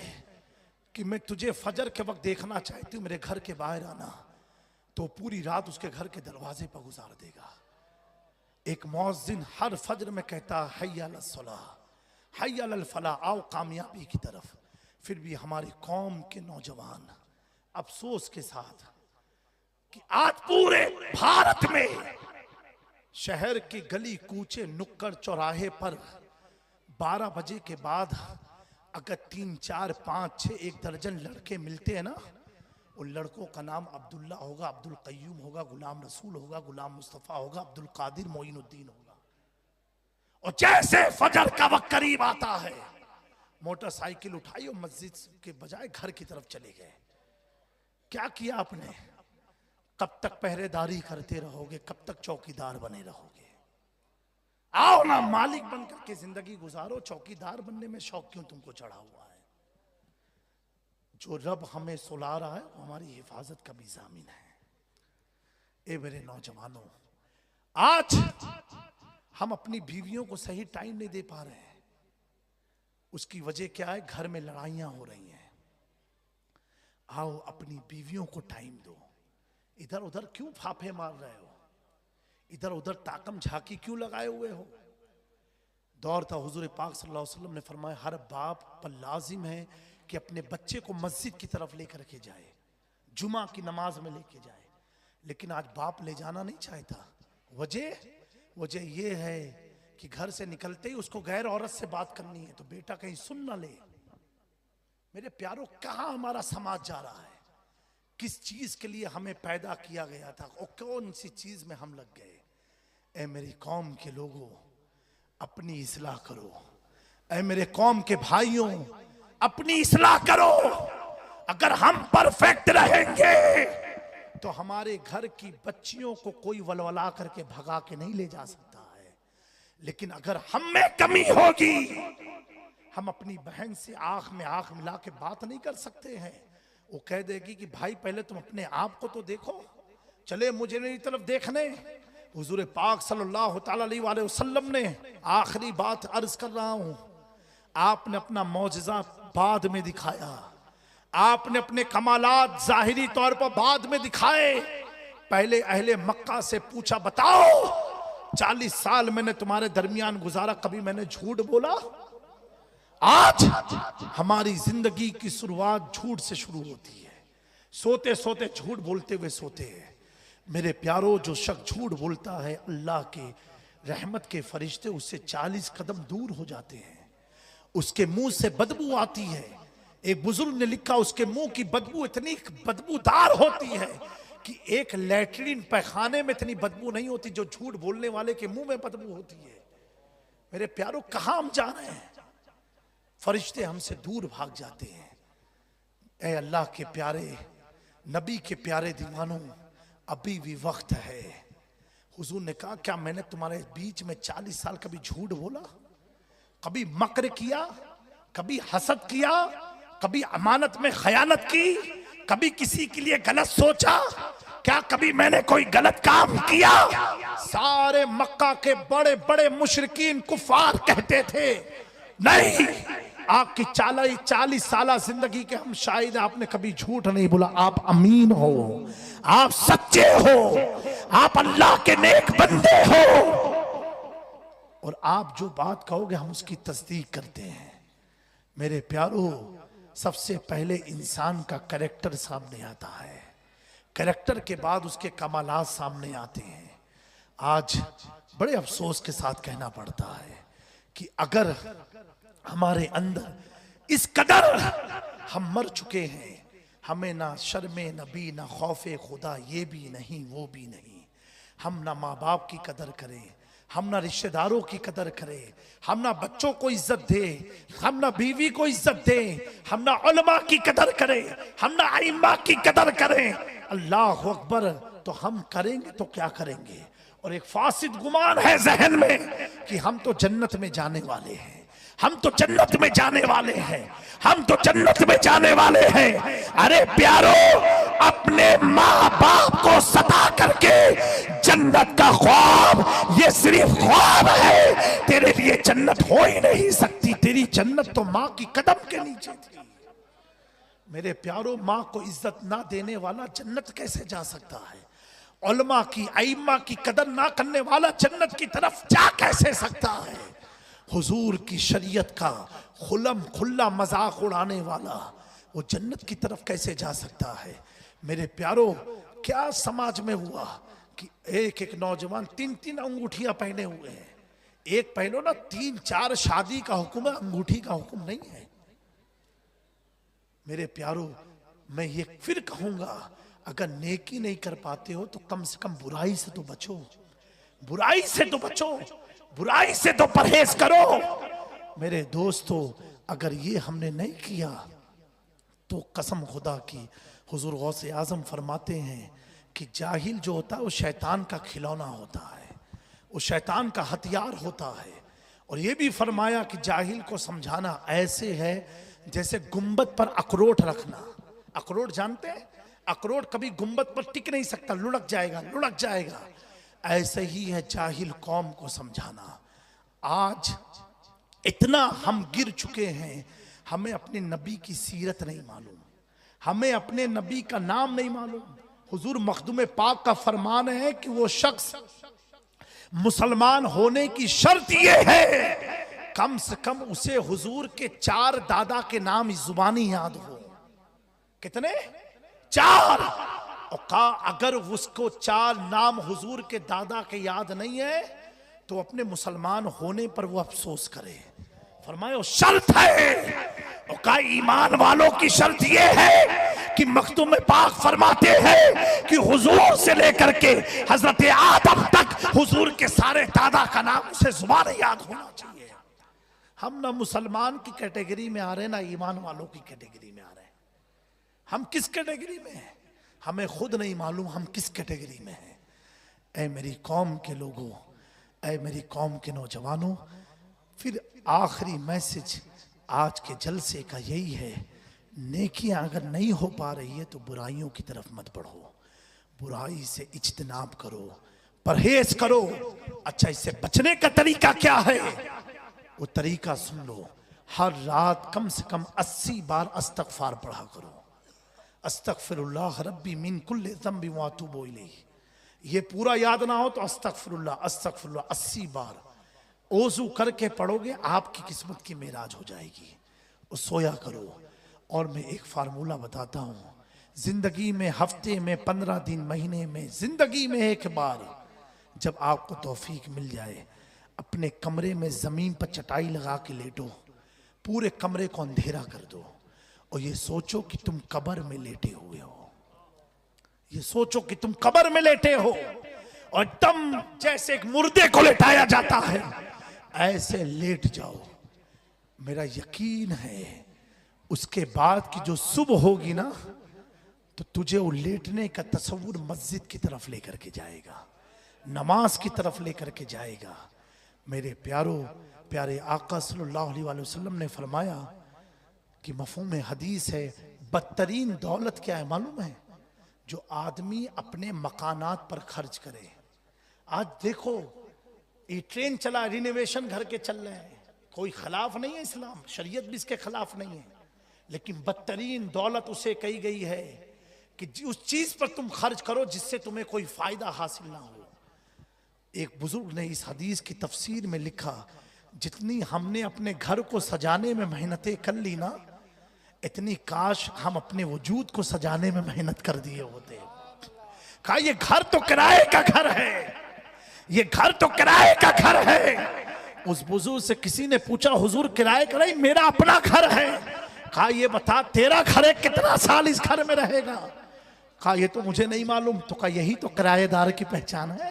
कि मैं तुझे फजर के वक्त देखना चाहती हूँ, मेरे घर के बाहर आना, तो पूरी रात उसके घर के दरवाजे पर गुजार देगा। एक मौज़िन हर फजर में कहता हय्या अलस सलाह, हय्या अलल फलाह, आओ कामयाबी की तरफ। फिर भी हमारी कौम के नौजवान अफसोस के साथ कि आज पूरे भारत में शहर की गली कूचे नुक्कड़ चौराहे पर 12 बजे के बाद अगर 3, 4, 5, 6, 1 दर्जन लड़के मिलते हैं ना, उन लड़कों का नाम अब्दुल्ला होगा, अब्दुल कय्यूम होगा, गुलाम रसूल होगा, गुलाम मुस्तफ़ा होगा, अब्दुल कादिर मोइनुद्दीन होगा। और जैसे फजर का वक्त करीब आता है, मोटरसाइकिल उठाई और मस्जिद के बजाय घर की तरफ चले गए। क्या किया आपने? कब तक पहरेदारी करते रहोगे? कब तक चौकीदार बने रहोगे? आओ ना, मालिक बनकर के जिंदगी गुजारो, चौकीदार बनने में शौक क्यों तुमको चढ़ा हुआ है? जो रब हमें सुला रहा है वो हमारी हिफाजत का भी जामिन है। ए मेरे नौजवानों, आज हम अपनी बीवियों को सही टाइम नहीं दे पा रहे हैं। उसकी वजह क्या है? घर में लड़ाइयां हो रही हैं। आओ अपनी बीवियों को टाइम दो। इधर उधर क्यों फाफे मार रहे हो? इधर उधर ताकम झाकी क्यों लगाए हुए हो? दौर था हुजूर पाक सल्लल्लाहु अलैहि वसल्लम ने फरमाया, हर बाप पर लाजिम है कि अपने बच्चे को मस्जिद की तरफ लेकर के जाए, जुमा की नमाज में लेके जाए। लेकिन आज बाप ले जाना नहीं चाहता। वजह ये है कि घर से निकलते ही उसको गैर औरत से बात करनी है, तो बेटा कहीं सुन ना ले। मेरे प्यारों, कहाँ हमारा समाज जा रहा है? किस चीज के लिए हमें पैदा किया गया था और कौन सी चीज में हम लग गए? ऐ मेरी कौम के लोगों, अपनी इस्लाह करो। ऐ मेरे कौम के भाइयों, अपनी इस्लाह करो। अगर हम परफेक्ट रहेंगे तो हमारे घर की बच्चियों को कोई वलवला करके भगा के नहीं ले जा सकता है। लेकिन अगर हम में कमी होगी, हम अपनी बहन से आंख में आंख मिला के बात नहीं कर सकते हैं। वो कह देगी कि भाई पहले तुम अपने आप को तो देखो, चले मुझे मेरी तरफ देखने। हुजूर पाक सल्लल्लाहु अलैहि वसल्लम ने, आखिरी बात अर्ज कर रहा हूं, आपने अपना मौजज़ा बाद में दिखाया। आपने अपने कमालात जाहिरी तौर पर बाद में दिखाए। पहले अहले मक्का से पूछा, बताओ 40 साल मैंने तुम्हारे दरमियान गुजारा, कभी मैंने झूठ बोला? आज हमारी जिंदगी की शुरुआत झूठ से शुरू होती है। सोते सोते झूठ बोलते हुए सोते हैं। मेरे प्यारो, जो शख्स झूठ बोलता है, अल्लाह के रहमत के फरिश्ते उससे 40 कदम दूर हो जाते हैं। उसके मुंह से बदबू आती है। एक बुजुर्ग ने लिखा, उसके मुंह की बदबू इतनी बदबूदार होती है कि एक लैट्रिन पैखाने में इतनी बदबू नहीं होती जो झूठ बोलने वाले के मुंह में बदबू होती है। मेरे प्यारो, कहां हम जा रहे हैं? फरिश्ते हमसे दूर भाग जाते हैं। ऐ अल्लाह के प्यारे, नबी के प्यारे दीवानों, अभी भी वक्त है। हुजूर ने कहा, क्या मैंने तुम्हारे बीच में 40 साल कभी झूठ बोला? कभी मक्र किया? कभी हसद किया? कभी अमानत में खयानत की? कभी किसी के लिए गलत सोचा? क्या कभी मैंने कोई गलत काम किया? सारे मक्का के बड़े बड़े मुशरिकीन कुफार कहते थे, नहीं, आपकी 40 साल जिंदगी के हम शायद, आपने कभी झूठ नहीं बोला। आप अमीन हो, आप सच्चे हो, आप अल्लाह के नेक बंदे हो, और आप जो बात कहोगे हम उसकी तस्दीक करते हैं। मेरे प्यारो, सबसे पहले इंसान का कैरेक्टर सामने आता है। कैरेक्टर के बाद उसके कमालात सामने आते हैं। आज बड़े अफसोस के साथ कहना पड़ता है कि अगर हमारे अंदर इस कदर हम मर चुके हैं, हमें ना शर्मे नबी ना खौफे खुदा, ये भी नहीं वो भी नहीं, हम ना माँ बाप की कदर करें, हम ना रिश्तेदारों की कदर करें, हम ना बच्चों को इज्जत दें, हम ना बीवी को इज्जत दें, हम ना उलमा की कदर करें, हम ना आइम्मा की कदर करें, अल्लाह अकबर, तो हम करेंगे तो क्या करेंगे? और एक फासिद गुमान है जहन में कि हम तो जन्नत में जाने वाले हैं, हम तो जन्नत में जाने वाले हैं, हम तो जन्नत में जाने वाले हैं। अरे प्यारो, अपने माँ बाप को सता करके जन्नत का ख्वाब, ये सिर्फ ख्वाब है, तेरे लिए जन्नत हो ही नहीं सकती। तेरी जन्नत तो माँ की कदम के नीचे थी। मेरे प्यारो, माँ को इज्जत ना देने वाला जन्नत कैसे जा सकता है? उलमा की, आइम्मा की कदर ना करने वाला जन्नत की तरफ जा कैसे सकता है? हुजूर की शरीयत का खुल्लम खुल्ला मजाक उड़ाने वाला वो जन्नत की तरफ कैसे जा सकता है? मेरे प्यारो, क्या समाज में हुआ कि एक एक नौजवान 3-3 अंगूठियां पहने हुए हैं। एक पहनो ना, 3-4 शादी का हुक्म है, अंगूठी का हुक्म नहीं है। मेरे प्यारो, मैं ये फिर कहूंगा, अगर नेकी नहीं कर पाते हो तो कम से कम बुराई से तो बचो, बुराई से तो बचो, बुराई से तो परहेज करो। मेरे दोस्तों, अगर ये हमने नहीं किया तो कसम खुदा की, हुजूर गौसे आजम फरमाते हैं कि जाहिल जो होता है वो शैतान का खिलौना होता है, वो शैतान का हथियार होता है। और ये भी फरमाया कि जाहिल को समझाना ऐसे है जैसे गुंबद पर अखरोट रखना। अखरोट जानते हैं? अखरोट कभी गुंबद पर टिक नहीं सकता, लुढ़क जाएगा, लुढ़क जाएगा। ऐसे ही है जाहिल कौम को समझाना। आज इतना हम गिर चुके हैं, हमें अपने नबी की सीरत नहीं मालूम, हमें अपने नबी का नाम नहीं मालूम। हुजूर मखदूम पाक का फरमान है कि वो शख्स, मुसलमान होने की शर्त ये है कम से कम उसे हुजूर के 4 दादा के नाम इस जुबानी याद हो। कितने? 4। और कहा अगर उसको 4 नाम हुजूर के दादा के याद नहीं है तो अपने मुसलमान होने पर वो अफसोस करे। फरमाया शर्त है। और कहा ईमान वालों की शर्त ये है कि मखदूम पाक फरमाते हैं कि हुजूर से लेकर के हजरत आदम तक हुजूर के सारे दादा का नाम उसे जुबान याद होना चाहिए। हम ना मुसलमान की कैटेगरी में आ रहे ना ईमान वालों की कैटेगरी में आ रहे हैं। हम किस कैटेगरी में हैं हमें खुद नहीं मालूम, हम किस कैटेगरी में हैं। ऐ मेरी कौम के लोगों, ऐ मेरी कौम के नौजवानों, फिर आखिरी मैसेज आज के जलसे का यही है, नेकियां अगर नहीं हो पा रही है तो बुराइयों की तरफ मत बढ़ो, बुराई से इज्तनाब करो, परहेज करो। अच्छा, इससे बचने का तरीका क्या है? वो तरीका सुन लो। हर रात कम से कम 80 बार अस्तगफार पढ़ा करो। अस्तगफिरुल्लाह रब्बी मिन कुल्लि ज़ंबि व अतूबु इलैह। ये पूरा याद ना हो तो अस्तगफिरुल्लाह अस्तगफिरुल्लाह 80 बार ओज़ू करके पढ़ोगे, आपकी किस्मत की मेराज हो जाएगी। और सोया करो। और मैं एक फार्मूला बताता हूँ, जिंदगी में हफ्ते में 15 दिन, महीने में, जिंदगी में एक बार जब आपको तौफीक मिल जाए, अपने कमरे में जमीन पर चटाई लगा के लेटो, पूरे कमरे को अंधेरा कर दो और ये सोचो कि तुम कब्र में लेटे हुए हो। ये सोचो कि तुम कब्र में लेटे हो और दम जैसे एक मुर्दे को लेटाया जाता है, ऐसे लेट जाओ। मेरा यकीन है उसके बाद की जो सुबह होगी ना, तो तुझे वो लेटने का तस्वुर मस्जिद की तरफ लेकर के जाएगा, नमाज की तरफ लेकर के जाएगा। मेरे प्यारे आका सल्लल्लाहु अलैहि वसल्लम ने फरमाया कि मफ़हूम हदीस है, बदतरीन दौलत क्या है मालूम है? जो आदमी अपने मकानात पर खर्च करे। आज देखो ये ट्रेन चला, रिनोवेशन घर के चल रहे हैं, कोई खिलाफ नहीं है, इस्लाम शरीयत भी इसके खिलाफ नहीं है, लेकिन बदतरीन दौलत उसे कही गई है कि उस चीज पर तुम खर्च करो जिससे तुम्हें कोई फायदा हासिल ना हो। एक बुजुर्ग ने इस हदीस की तफसीर में लिखा, जितनी हमने अपने घर को सजाने में मेहनतें कर ली ना, इतनी काश हम अपने वजूद को सजाने में मेहनत कर दिए होते। कहा ये घर तो किराए का घर है, ये घर तो किराए का घर है। उस बुजुर्ग से किसी ने पूछा, हुजूर किराए का नहीं, मेरा अपना घर है। कहा ये बता तेरा घर है, कितना साल इस घर में रहेगा? कहा ये तो मुझे नहीं मालूम। तो कहा यही तो किराएदार की पहचान है।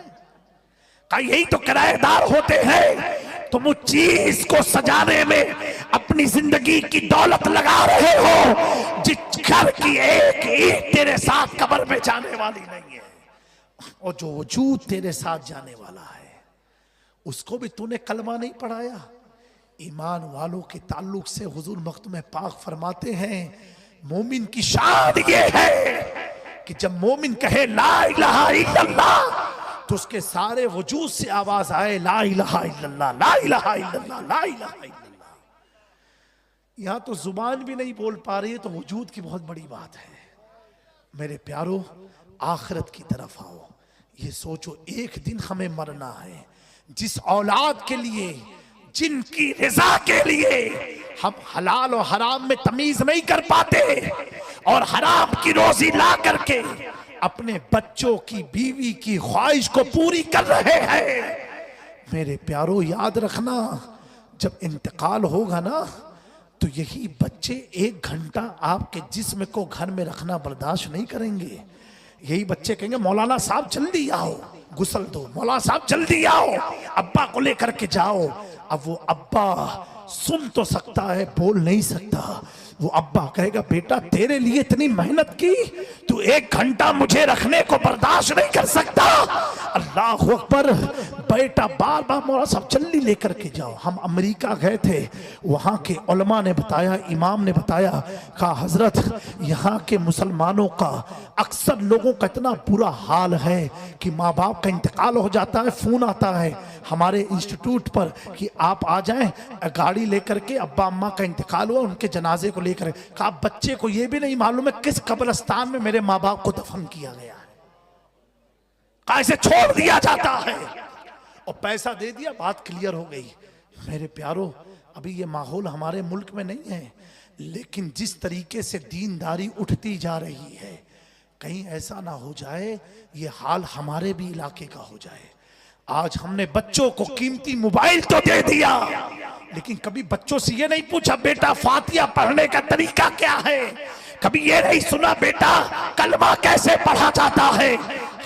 कहा यही तो किराएदार होते हैं। तुम उस चीज को सजाने में अपनी जिंदगी की दौलत लगा रहे हो जिस घर की एक ईंट तेरे साथ कब्र में जाने वाली नहीं है, और जो वजूद तेरे साथ जाने वाला है उसको भी तूने कलमा नहीं पढ़ाया। ईमान वालों के ताल्लुक से हुजूर मखदूम पाक फरमाते हैं, मोमिन की शान ये है कि जब मोमिन कहे ला इलाहा इल्लल्लाह तो उसके सारे वजूद से आवाज आए ला इलाहा इल्लल्लाह, ला इलाहा इल्लल्लाह, ला इलाहा इल्लल्लाह। यहां तो जुबान भी नहीं बोल पा रही है, तो वजूद की बहुत बड़ी बात है। मेरे प्यारो, आखिरत की तरफ आओ। ये सोचो एक दिन हमें मरना है, जिस औलाद के लिए, जिनकी रिजा के लिए हम हलाल और हराम में तमीज नहीं कर पाते और हराम की रोजी ला करके अपने बच्चों की, बीवी की ख्वाहिश को पूरी कर रहे हैं। मेरे प्यारो याद रखना, जब इंतकाल होगा ना, तो यही बच्चे 1 घंटा आपके जिस्म को घर में रखना बर्दाश्त नहीं करेंगे। यही बच्चे कहेंगे मौलाना साहब जल्दी आओ, गुस्ल दो, मौलाना साहब जल्दी आओ, अब्बा को लेकर के जाओ। अब वो अब्बा सुन तो सकता है, बोल नहीं सकता। वो अब्बा कहेगा बेटा तेरे लिए इतनी मेहनत की, तू 1 घंटा मुझे रखने को बर्दाश्त नहीं कर सकता। अल्लाह अकबर। बेटा बार बार मौलाना साहब जल्दी लेकर के जाओ। हम अमेरिका गए थे, वहाँ के उलमा ने बताया, इमाम ने बताया, कहा हजरत यहाँ के मुसलमानों का अक्सर लोगों का इतना बुरा हाल है कि माँ बाप का इंतकाल हो जाता है, फोन आता है हमारे इंस्टीट्यूट पर कि आप आ जाएं, गाड़ी लेकर के, अब्बा अम्मा का इंतकाल हुआ, उनके जनाजे को लेकर। कहा बच्चे को यह भी नहीं मालूम है किस कब्रिस्तान में मेरे माँ बाप को दफन किया गया है। कहा इसे छोड़ दिया जाता है और पैसा दे दिया, बात क्लियर हो गई। मेरे प्यारो, अभी ये माहौल हमारे मुल्क में नहीं है, लेकिन जिस तरीके से दीनदारी उठती जा रही है, कहीं ऐसा ना हो जाए ये हाल हमारे भी इलाके का हो जाए। आज हमने बच्चों को कीमती मोबाइल तो दे दिया, लेकिन कभी बच्चों से ये नहीं पूछा बेटा फातिहा पढ़ने का तरीका क्या है, कभी ये नहीं सुना बेटा कलमा कैसे पढ़ा जाता है।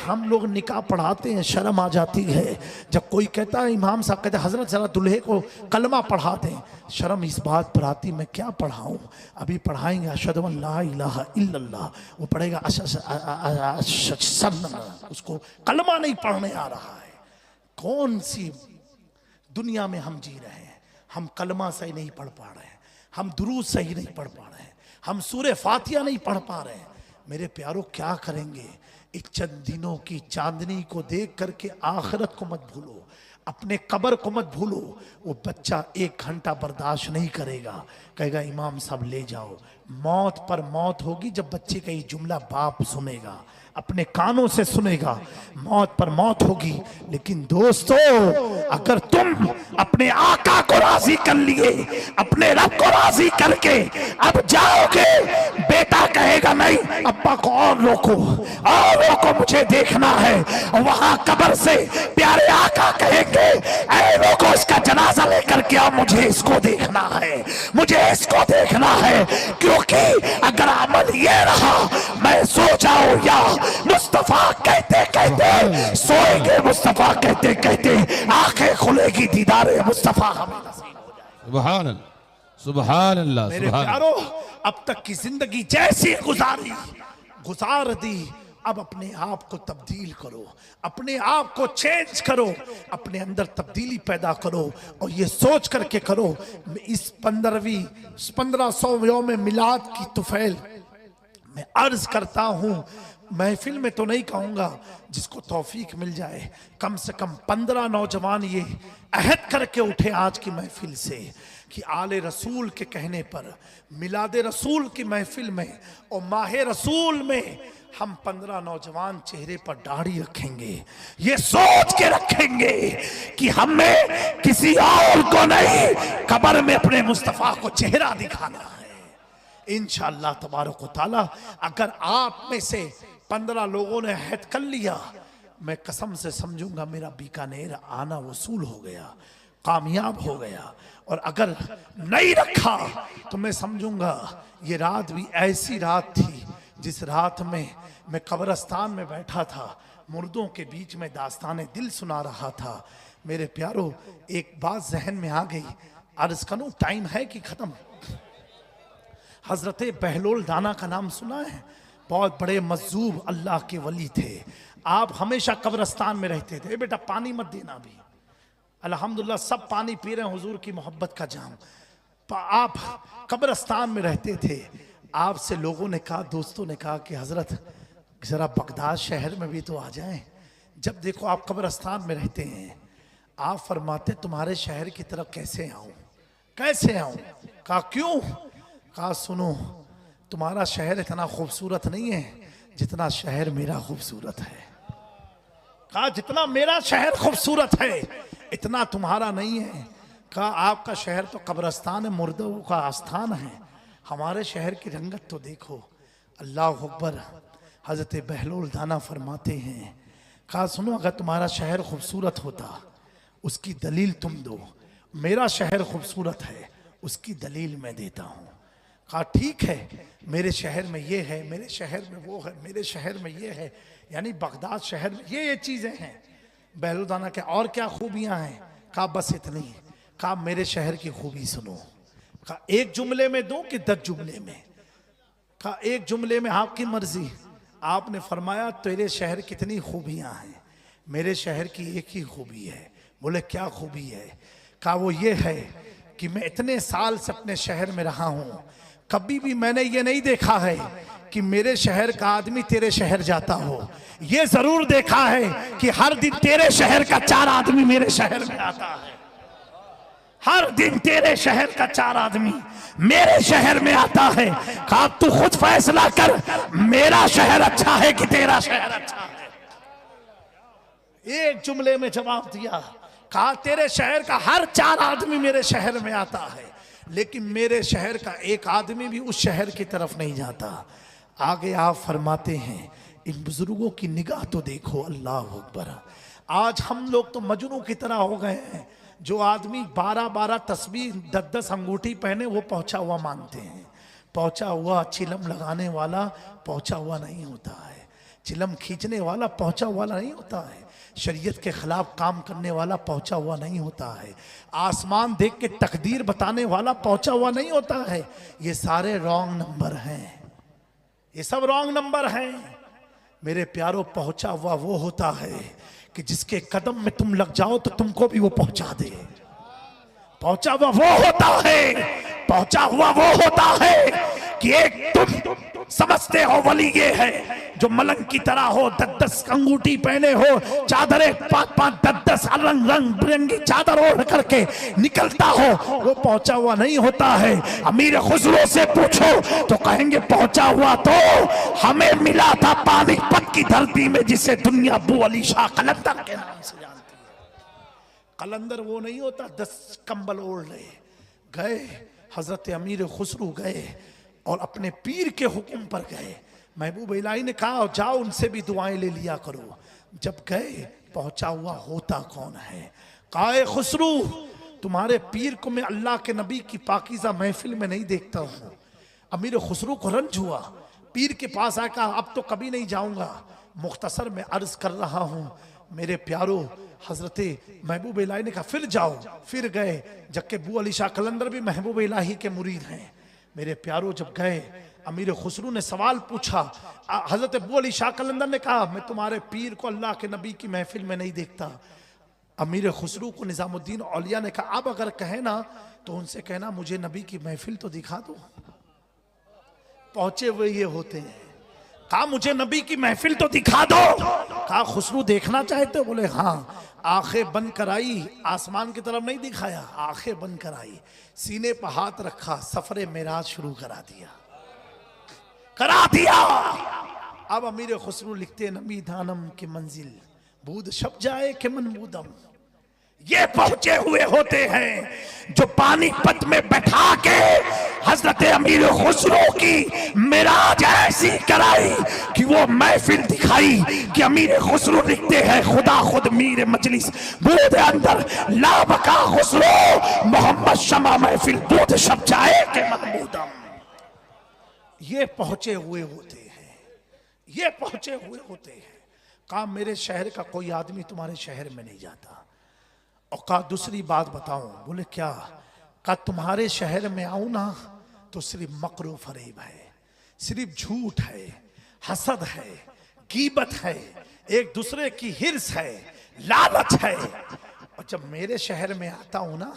हम लोग निकाह पढ़ाते हैं, शर्म आ जाती है जब कोई कहता है, इमाम साहब कहते हैं हजरत जरा दूल्हे को कलमा पढ़ा दें। शर्म इस बात पर आती मैं क्या पढ़ाऊं, अभी पढ़ाएंगे अशहदु अन ला इलाहा इल्लल्लाह, वो पढ़ेगा उसको कलमा नहीं पढ़ने आ रहा है। कौन सी दुनिया में हम जी रहे हैं? हम कलमा सही नहीं पढ़ पा रहे हैं, हम दुरूद सही नहीं पढ़ पा रहे हैं, हम सूरे फातिहा नहीं पढ़ पा रहे हैं। मेरे प्यारों क्या करेंगे? इन चंद दिनों की चांदनी को देख करके आखिरत को मत भूलो। अपने कब्र को मत भूलो। वो बच्चा 1 घंटा बर्दाश्त नहीं करेगा, कहेगा इमाम साहब ले जाओ। मौत पर मौत होगी जब बच्चे का ये जुमला बाप सुनेगा, अपने कानों से सुनेगा, मौत पर मौत होगी। लेकिन दोस्तों, अगर तुम अपने आका को राजी कर लिए, अपने रब को राजी करके अब जाओगे, बेटा कहेगा नहीं अब्बा को और रोको, मुझे देखना है। वहां कब्र से प्यारे आका कहेंगे ऐ लोगों, इसका जनाजा लेकर के आओ, मुझे इसको देखना है, मुझे इसको देखना है। क्योंकि अगर अमल ये रहा, मैं सो जाऊं या मुस्तफा कहते कहते सोएंगे, मुस्तफा कहते कहते आंखें खुलेगी, दीदारे मुस्तफा हमें नसीब हो जाए। सुभान अल्लाह, सुभान अल्लाह। मेरे प्यारो, अब तक की जिंदगी जैसी गुजार दी, अब अपने आप को तब्दील करो, अपने आप को चेंज करो, अपने अंदर तब्दीली पैदा करो और ये सोच करके करो। इस 1500 यौम मिलाद की तुफैल मैं अर्ज करता हूं, महफिल में तो नहीं कहूंगा, जिसको तौफीक मिल जाए कम से कम 15 नौजवान ये अहद करके उठे आज की महफिल से कि आले रसूल के कहने पर मिलादे रसूल की महफिल में और माहे रसूल में हम 15 नौजवान चेहरे पर दाढ़ी रखेंगे, ये सोच के रखेंगे कि हमें किसी और को नहीं, कब्र में अपने मुस्तफा को चेहरा दिखाना है। इंशाअल्लाह तबारक व तआला अगर आप में से 15 लोगों ने अहद कर लिया, मैं कसम से समझूंगा मेरा बीकानेर आना वसूल हो गया, कामयाब हो गया। और अगर नहीं रखा तो मैं समझूंगा ये रात भी ऐसी रात थी जिस रात में मैं कब्रिस्तान में बैठा था, मुर्दों के बीच में दास्ताने दिल सुना रहा था। मेरे प्यारो, एक बात जहन में आ गई, अर्ज करूं, टाइम है कि खत्म? हजरत बहलोल दाना का नाम सुना है? बहुत बड़े मजूब अल्लाह के वली थे। आप हमेशा कब्रिस्तान में रहते थे। बेटा पानी मत देना भी, अल्हम्दुलिल्लाह सब पानी पी रहे हैं, हुजूर की मोहब्बत का जाम। आप कब्रिस्तान में रहते थे। आपसे लोगों ने कहा, दोस्तों ने कहा कि हजरत जरा बगदाद शहर में भी तो आ जाएं। जब देखो आप कब्रिस्तान में रहते हैं। आप फरमाते तुम्हारे शहर की तरफ कैसे आऊं, कैसे आऊं? कहा क्यों? कहा सुनो, तुम्हारा शहर इतना खूबसूरत नहीं है जितना शहर मेरा खूबसूरत है। कहा जितना मेरा शहर खूबसूरत है इतना तुम्हारा नहीं है। कहा आपका शहर तो कब्रिस्तान है, मुर्दों का आस्थान है, हमारे शहर की रंगत तो देखो। अल्लाह अकबर। हजरत बहलोल दाना फरमाते हैं, कहा सुनो, अगर तुम्हारा शहर खूबसूरत होता उसकी दलील तुम दो, मेरा शहर खूबसूरत है उसकी दलील मैं देता हूँ। कहा ठीक है, मेरे शहर में ये है, मेरे शहर में वो है, मेरे शहर में ये है, यानी बगदाद शहर में ये चीज़ें हैं। बहलोल दाना के और क्या खूबियाँ हैं? कहा बस इतनी। कहा मेरे शहर की खूबी सुनो। कहा एक जुमले में दूं कि 10 जुमले में? कहा एक जुमले में, आपकी मर्जी। आपने फरमाया तेरे शहर कितनी खूबियां हैं, मेरे शहर की एक ही खूबी है। बोले क्या खूबी है? कहा वो ये है कि मैं इतने साल से अपने शहर में रहा हूं, कभी भी मैंने ये नहीं देखा है कि मेरे शहर का आदमी तेरे शहर जाता हो। ये जरूर देखा है कि हर दिन तेरे शहर का 4 आदमी मेरे शहर में आता है, हर दिन तेरे शहर का 4 आदमी मेरे शहर में आता है। कहा तू खुद फैसला कर, मेरा शहर अच्छा है कि तेरा शहर अच्छा है? एक जुमले में जवाब दिया। कहा तेरे शहर का हर 4 आदमी मेरे शहर में आता है, लेकिन मेरे शहर का एक आदमी भी उस शहर की तरफ नहीं जाता। आगे आप फरमाते हैं, इन बुजुर्गों की निगाह तो देखो, अल्लाह अकबर। आज हम लोग तो मजनू की तरह हो गए हैं। जो आदमी 12-12 तस्बीह 10-10 अंगूठी पहने वो पहुंचा हुआ मानते हैं। पहुंचा हुआ चिलम लगाने वाला पहुंचा हुआ नहीं होता है, चिलम खींचने वाला पहुंचा हुआ नहीं होता है, शरीयत के खिलाफ काम करने वाला पहुंचा हुआ नहीं होता है, आसमान देख के तकदीर बताने वाला पहुंचा हुआ नहीं होता है। ये सारे रॉन्ग नंबर हैं, ये सब रॉन्ग नंबर हैं। मेरे प्यारो, पहुंचा हुआ वो होता है कि जिसके कदम में तुम लग जाओ तो तुमको भी वो पहुंचा दे। पहुंचा हुआ वो होता है, पहुंचा हुआ वो होता है कि एक तुम समझते हो वली ये है जो मलंग की तरह हो, 10-10 अंगूठी पहने हो, चादरें 5-5 10-10 रंग बिरंगी चादर ओढ़ करके निकलता हो, वो पहुंचा हुआ नहीं होता है। अमीर खुसरो से पूछो तो कहेंगे पहुंचा हुआ तो हमें मिला था पानीपत की धरती में, जिसे दुनिया अबू अली शाह कलंदर के नाम से जानती है। कलंदर वो नहीं होता 10 कंबल ओढ़ ले। गए हजरत अमीर खुसरो गए और अपने पीर के हुक्म पर गए। महबूब इलाही ने कहा जाओ उनसे भी दुआएं ले लिया करो। जब गए पहुंचा हुआ होता कौन है? कहा खुसरो तुम्हारे पीर को मैं अल्लाह के नबी की पाकीज़ा महफिल में नहीं देखता हूँ। अमीर खुसरो को रंज हुआ, पीर के पास आकर अब तो कभी नहीं जाऊंगा, मुख्तसर में अर्ज कर रहा हूँ मेरे प्यारो। हजरत महबूब इलाही ने कहा फिर जाओ। फिर गए, जबकि अबू अली शाह कलंदर भी महबूब इलाही के मुरीद हैं। मेरे प्यारो जब गए अमीर खुसरो ने सवाल पूछा। हजरत अबू अली शाह कलंदर ने कहा मैं तुम्हारे पीर को अल्लाह के नबी की महफिल में नहीं देखता। अमीर खुसरो को निजामुद्दीन औलिया ने कहा अब अगर कहे ना तो उनसे कहना मुझे नबी की महफिल तो दिखा दो। पहुंचे हुए ये होते हैं। कहा मुझे नबी की महफिल तो दिखा दो। कहा खुसरो देखना चाहते हो? बोले हाँ। आंखें बंद कराई, आसमान की तरफ नहीं दिखाया, आंखें बंद कराई, सीने पर हाथ रखा, सफरे मेराज शुरू करा दिया। अब अमीर खुसरो लिखते नबी दानम की मंजिल बूद शब जाए के मनबूदम। ये पहुंचे हुए होते हैं जो पानीपत में बैठा के हजरत अमीर खुसरो की मिराज ऐसी कराई कि वो महफिल दिखाई कि अमीर खुसरो लिखते हैं खुदा खुद मीर मजलिस बूद अंदर लाबका खुसरो मोहम्मद शमा महफिल बूद शब जाए के महमूदम। ये पहुंचे हुए होते हैं, ये पहुंचे हुए होते हैं। कहा मेरे शहर का कोई आदमी तुम्हारे शहर में नहीं जाता। और कहा दूसरी बात बताऊं? बोले क्या? कहा तुम्हारे शहर में आऊं ना तो सिर्फ मकरू फरेब है, सिर्फ झूठ है, हसद है, गीबत है, एक दूसरे की हिर्स है, लालच है। और जब मेरे शहर में आता हूं ना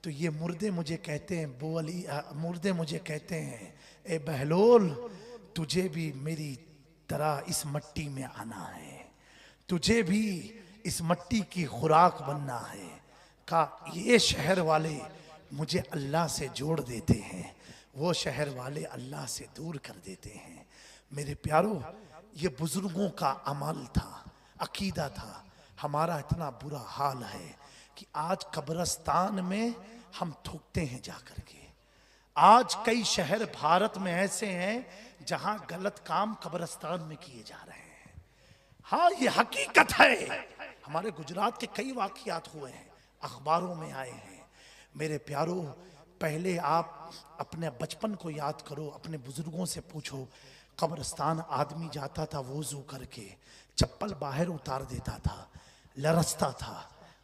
तो ये मुर्दे मुझे कहते हैं बो अली, मुर्दे मुझे कहते हैं ए बहलोल तुझे भी मेरी तरह इस मट्टी में आना है, तुझे भी इस मट्टी की खुराक बनना है। कहा ये शहर वाले मुझे अल्लाह से जोड़ देते हैं, वो शहर वाले अल्लाह से दूर कर देते हैं। मेरे प्यारो ये बुजुर्गों का अमल था, अकीदा था। हमारा इतना बुरा हाल है कि आज कब्रिस्तान में हम थूकते हैं जाकर के। आज कई शहर भारत में ऐसे हैं जहां गलत काम कब्रिस्तान में किए जा रहे हैं। हाँ ये हकीकत है। हमारे गुजरात के कई वाकयात हुए हैं, अखबारों में आए हैं। मेरे प्यारो पहले आप अपने बचपन को याद करो, अपने बुजुर्गों से पूछो। कब्रिस्तान आदमी जाता था वुजू करके, चप्पल बाहर उतार देता था, लरसता था,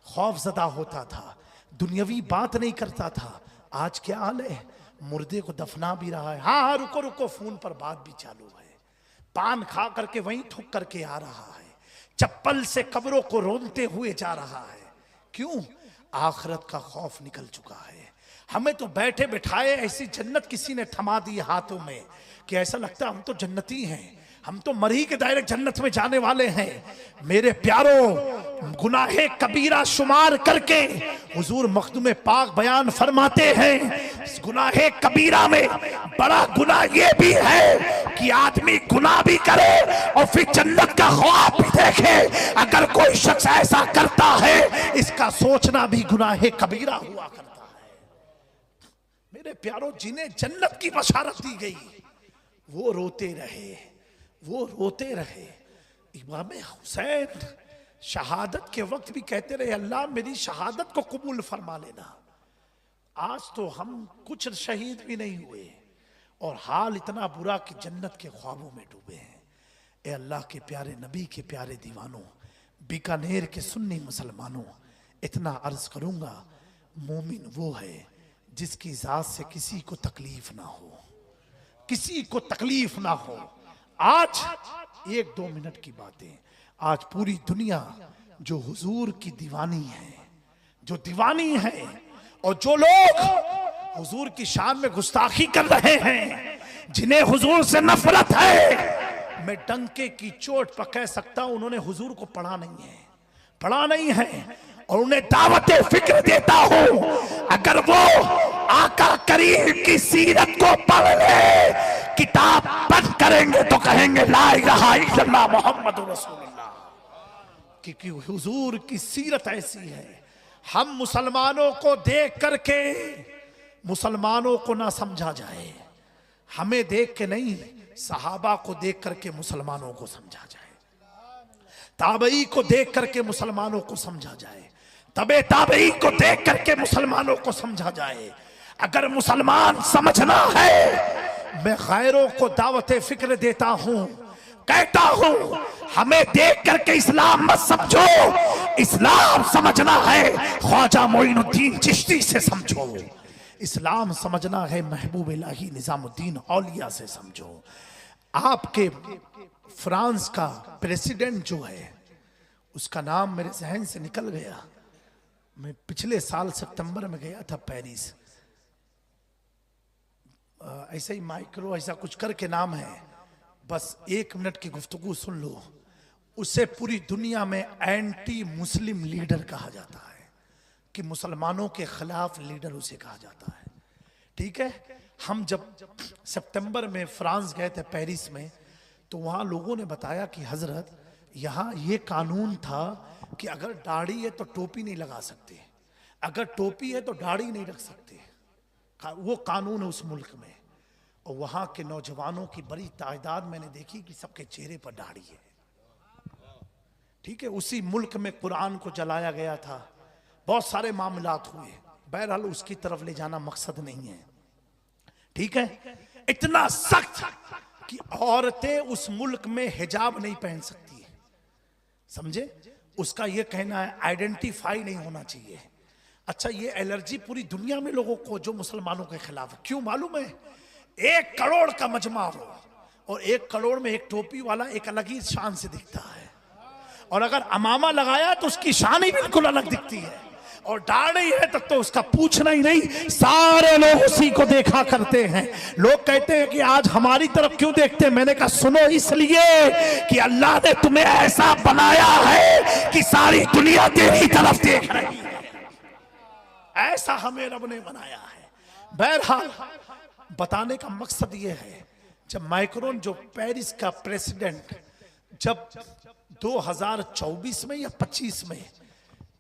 खौफजदा होता था, दुनियावी बात नहीं करता था। आज क्या हाल है? मुर्दे को दफना भी रहा है। हाँ हाँ रुको रुको, फोन पर बात भी चालू है, पान खा करके वहीं थूक करके आ रहा है, चप्पल से कब्रों को रोनते हुए जा रहा है। क्यों? आखिरत का खौफ निकल चुका है। हमें तो बैठे बिठाए ऐसी जन्नत किसी ने थमा दी हाथों में कि ऐसा लगता है हम तो जन्नती हैं, हम तो मरी के डायरेक्ट जन्नत में जाने वाले हैं। मेरे प्यारो गुनाहे कबीरा शुमार करके हुजूर मखदूम पाक बयान फरमाते हैं गुनाहे कबीरा में बड़ा गुनाह ये भी है कि आदमी गुनाह भी करे और फिर जन्नत का ख्वाब भी देखे। अगर कोई शख्स ऐसा करता है इसका सोचना भी गुनाहे कबीरा हुआ करता है। मेरे प्यारो जिन्हें जन्नत की बशारत दी गई वो रोते रहे, वो रोते रहे। इमाम हुसैन शहादत के वक्त भी कहते रहे अल्लाह मेरी शहादत को कबूल फरमा लेना। आज तो हम कुछ शहीद भी नहीं हुए और हाल इतना बुरा कि जन्नत के ख्वाबों में डूबे हैं। ए अल्लाह के प्यारे नबी के प्यारे दीवानों, बीकानेर के सुन्नी मुसलमानों, इतना अर्ज करूंगा मोमिन वो है जिसकी जात से किसी को तकलीफ ना हो, किसी को तकलीफ ना हो। आज 1-2 मिनट की बातें, आज पूरी दुनिया जो हुजूर की दीवानी है, जो दीवानी है, और जो लोग हुजूर की शान में गुस्ताखी कर रहे हैं, जिन्हें हुजूर से नफरत है, मैं डंके की चोट पर कह सकता हूं उन्होंने हुजूर को पढ़ा नहीं है और उन्हें दावत फिक्र देता हूं, अगर वो आका करीम की सीरत को पढ़ ले, किताब बंद करेंगे तो कहेंगे ला इलाहा इल्लल्लाह मुहम्मदुर रसूलुल्लाह, क्योंकि हुजूर की सीरत ऐसी है। हम मुसलमानों को देख करके मुसलमानों को ना समझा जाए, हमें देख के नहीं, सहाबा को देख करके मुसलमानों को समझा जाए, ताबई को देख करके मुसलमानों को समझा जाए, तबे ताबई को देख करके मुसलमानों को समझा जाए। अगर मुसलमान समझना है, मैं गैरों को दावत फिक्र देता हूं, कहता हूं हमें देख करके इस्लाम मत समझो, इस्लाम समझना है ख्वाजा मोइनुद्दीन चिश्ती से समझो, इस्लाम समझना है महबूब इलाही निजामुद्दीन औलिया से समझो। आपके फ्रांस का प्रेसिडेंट जो है, उसका नाम मेरे जहन से निकल गया, मैं पिछले साल सितंबर में गया था पेरिस, ऐसे ही माइक्रो ऐसा कुछ करके नाम है, बस 1 मिनट की गुफ्तगू सुन लो। उसे पूरी दुनिया में एंटी मुस्लिम लीडर कहा जाता है, कि मुसलमानों के खिलाफ लीडर उसे कहा जाता है। ठीक है, हम जब सितंबर में फ्रांस गए थे पेरिस में, तो वहां लोगों ने बताया कि हजरत यहाँ ये कानून था कि अगर दाढ़ी है तो टोपी नहीं लगा सकते, अगर टोपी है तो दाढ़ी नहीं रख सकते, वो कानून है उस मुल्क में। और वहां के नौजवानों की बड़ी तादाद मैंने देखी कि सबके चेहरे पर दाढ़ी है। ठीक है, उसी मुल्क में कुरान को जलाया गया था, बहुत सारे मामलात हुए, बहरहाल उसकी तरफ ले जाना मकसद नहीं है। ठीक है, इतना सख्त कि औरतें उस मुल्क में हिजाब नहीं पहन सकती, समझे? उसका यह कहना है आइडेंटिफाई नहीं होना चाहिए। अच्छा, ये एलर्जी पूरी दुनिया में लोगों को जो मुसलमानों के खिलाफ है, क्यों मालूम है? 1 करोड़ का मजमा हो और 1 करोड़ में एक टोपी वाला एक अलग ही शान से दिखता है, और अगर अमामा लगाया तो उसकी शान ही बिल्कुल अलग दिखती है, और दाढ़ी है तब तो उसका पूछना ही नहीं, सारे लोग उसी को देखा करते हैं। लोग कहते हैं कि आज हमारी तरफ क्यों देखते हैं? मैंने कहा सुनो, इसलिए कि अल्लाह ने तुम्हें ऐसा बनाया है कि सारी दुनिया तेरी तरफ देख रही है, ऐसा हमें रब ने बनाया है। बहरहाल बताने का मकसद यह है, जब मैक्रोन जो पेरिस का प्रेसिडेंट, जब 2024 में या 25 में,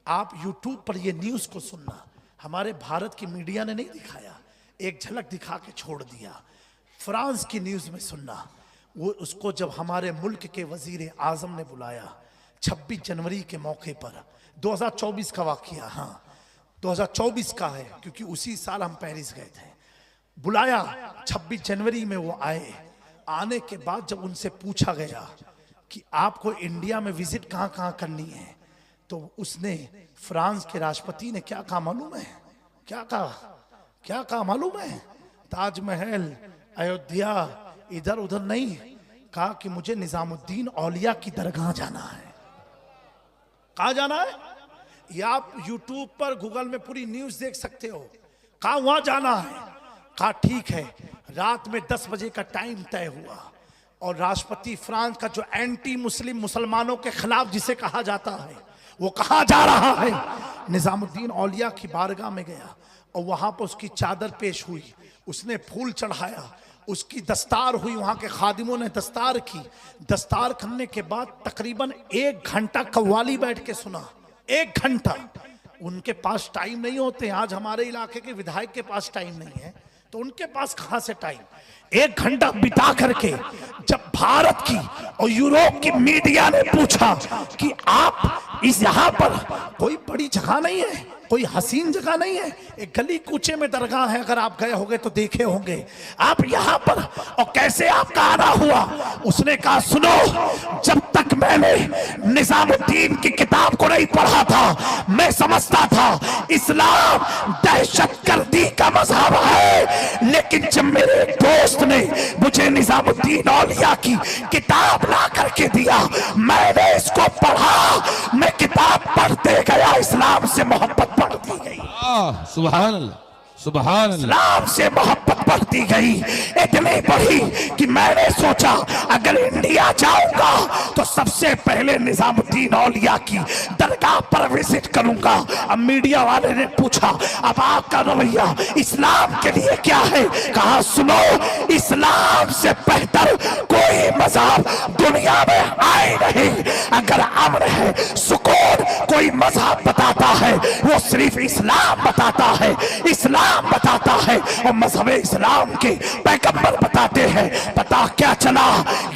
आप यूट्यूब पर ये न्यूज को सुनना, हमारे भारत की मीडिया ने नहीं दिखाया, एक झलक दिखा के छोड़ दिया, फ्रांस की न्यूज में सुनना। वो उसको जब हमारे मुल्क के वजीर आजम ने बुलाया 26 जनवरी के मौके पर, 2024 का वाकया, हाँ 2024 का है, क्योंकि उसी साल हम पेरिस गए थे, बुलाया 26 जनवरी में वो आए। आने के बाद जब उनसे पूछा गया कि आपको इंडिया में विजिट कहाँ कहाँ करनी है, तो उसने, फ्रांस के राष्ट्रपति ने क्या कहा मालूम है? क्या कहा मालूम है? ताजमहल, अयोध्या, इधर उधर नहीं, कहा कि मुझे निजामुद्दीन औलिया की दरगाह जाना है। कहाँ जाना है? या आप यूट्यूब पर गूगल में पूरी न्यूज देख सकते हो। कहा वहां जाना है। कहा ठीक है। रात में 10 बजे का टाइम तय हुआ और राष्ट्रपति फ्रांस का जो एंटी मुस्लिम, मुसलमानों के खिलाफ जिसे कहा जाता है, वो कहा जा रहा है, निजामुद्दीन औलिया की बारगाह में गया और वहां पर उसकी चादर पेश हुई, उसने फूल चढ़ाया, उसकी दस्तार हुई, वहां के खादिमों ने दस्तार की। दस्तार करने के बाद तकरीबन 1 घंटा कव्वाली बैठ के सुना। 1 घंटा। उनके पास टाइम नहीं होते, आज हमारे इलाके के विधायक के पास टाइम नहीं है, तो उनके पास कहां से टाइम? 1 घंटा बिता करके जब भारत की और यूरोप की मीडिया ने पूछा कि आप इस यहाँ पर कोई बड़ी जगह नहीं है, कोई हसीन जगह नहीं है, एक गली कूचे में दरगाह है, अगर आप गए होंगे तो देखे होंगे, आप यहाँ पर और कैसे आपका आना हुआ? उसने कहा सुनो, जब तक मैंने निजामुद्दीन की किताब को नहीं पढ़ा था, मैं समझता था इस्लाम दहशतगर्दी का मजहब है, लेकिन जब मेरे दोस्त ने मुझे निजामुद्दीन औलिया की किताब ला करके दिया, मैंने इसको पढ़ा, मैं किताब पढ़ते गया, इस्लाम से मोहब्बत बढ़ती गई। सुभान अल्लाह, सुभान अल्लाह। इस्लाम से मोहब्बत बढ़ती गई, इतनी बढ़ी कि मैंने सोचा अगर इंडिया जाऊंगा तो सबसे पहले निजामुद्दीन औलिया की दरगाह पर विजिट करूंगा। अब मीडिया वाले ने पूछा अब आपका रवैया इस्लाम के लिए क्या है? कहा सुनो, इस्लाम से बेहतर कोई मजहब दुनिया में आए नहीं। अगर अमन है, सुकून कोई मजहब बताता है वो सिर्फ इस्लाम बताता है, इस्लाम बताता है। और मजहब इस्लाम के पैगंबर बताते हैं। पता क्या चला?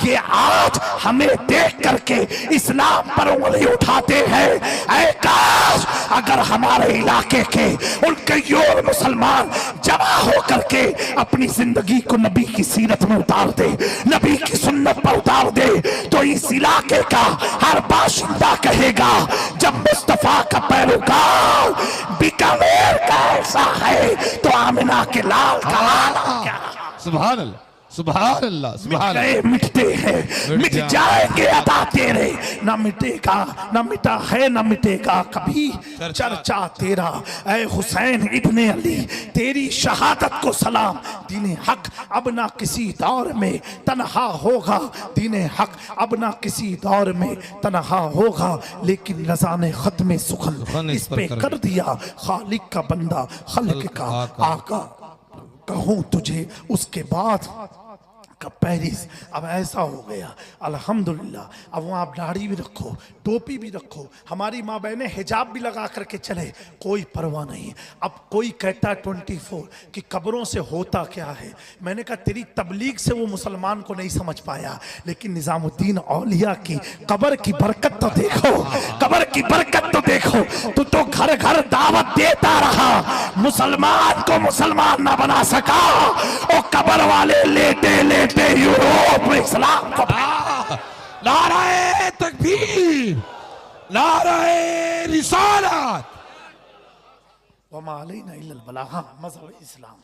ये आज हमें देख करके इस्लाम पर उंगली उठाते हैं। ऐ काश अगर हमारे इलाके के उनके योर मुसलमान जमा हो करके अपनी जिंदगी को नबी की सीरत में उतार दे, नबी की सुन्नत पर उतार दे, तो इस इलाके का हर बाशिंदा कहेगा जब मुस्तफा का पैरोकार बीकानेर का ऐसा है तो आमिना के लाल का हाल क्या? सुभान अल्लाह, सुभान अल्लाह, सुभान अल्लाह। मिटते हैं, मिट जाएंगे अदा तेरे, ना मिटेगा, ना मिटा है, ना मिटेगा कभी चर्चा तेरा। ऐ हुसैन इब्ने अली तेरी शहादत को सलाम। दीन हक अब ना किसी दौर में तन्हा होगा, दीन हक अब ना किसी दौर में तन्हा होगा। लेकिन रज़ा ने खत्म सुखन इस पे कर दिया, खालिक का बंदा खल्क का आका। कहूँ तुझे उसके बाद का पेरिस। अब ऐसा हो गया अल्हम्दुलिल्लाह। अब वहाँ आप दाढ़ी भी रखो, टोपी भी रखो, हमारी माँ बहनें हिजाब भी लगा करके चले, कोई परवाह नहीं। अब कोई कहता 24 कि कब्रों से होता क्या है। मैंने कहा तेरी तबलीग से वो मुसलमान को नहीं समझ पाया, लेकिन निजामुद्दीन औलिया की कब्र की बरकत तो देखो, कब्र की बरकत तो देखो। तू तो घर घर दावत देता रहा, मुसलमान को मुसलमान ना बना सका। और कब्र वाले लेटे लेटे यूरोप में इस्लाम को नाराए तकबीर, नाराए रिसालत। वमा अलैना इल्लल बलाग। हाँ, मजहब इस्लाम,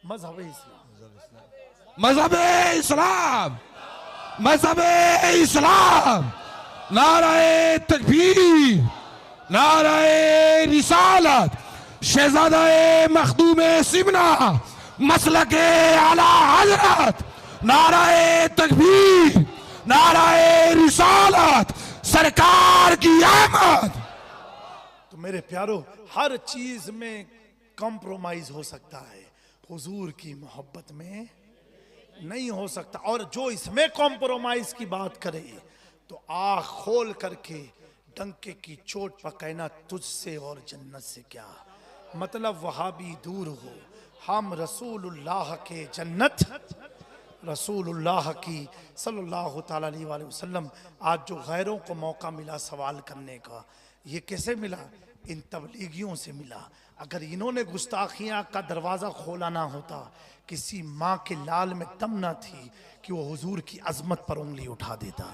मजहब इस्लाम, मजहब इस्लाम, मजहब इस्लाम। नाराए तकबीर, नाराए रिसालत। शहजादा मखदूम सिमना मसलके आला हजरत। नाराए तकबीर, नाराए रिसालत, सरकार की आमद। तो मेरे प्यारो, हर चीज में कॉम्प्रोमाइज हो सकता है, हुजूर की मोहब्बत में नहीं हो सकता। और जो इसमें कॉम्प्रोमाइज की बात करे तो आँख खोल करके डंके की चोट पर कहना तुझसे और जन्नत से क्या मतलब। वहां भी दूर हो, हम रसूलुल्लाह के जन्नत, रसूलुल्लाह की सल्लल्लाहु ताला अलैहि वसल्लम। आज जो गैरों को मौका मिला सवाल करने का, ये कैसे मिला? इन तबलीगियों से मिला। अगर इन्होंने गुस्ताखियाँ का दरवाज़ा खोला ना होता, किसी माँ के लाल में दम ना थी कि वो हुजूर की अजमत पर उंगली उठा देता।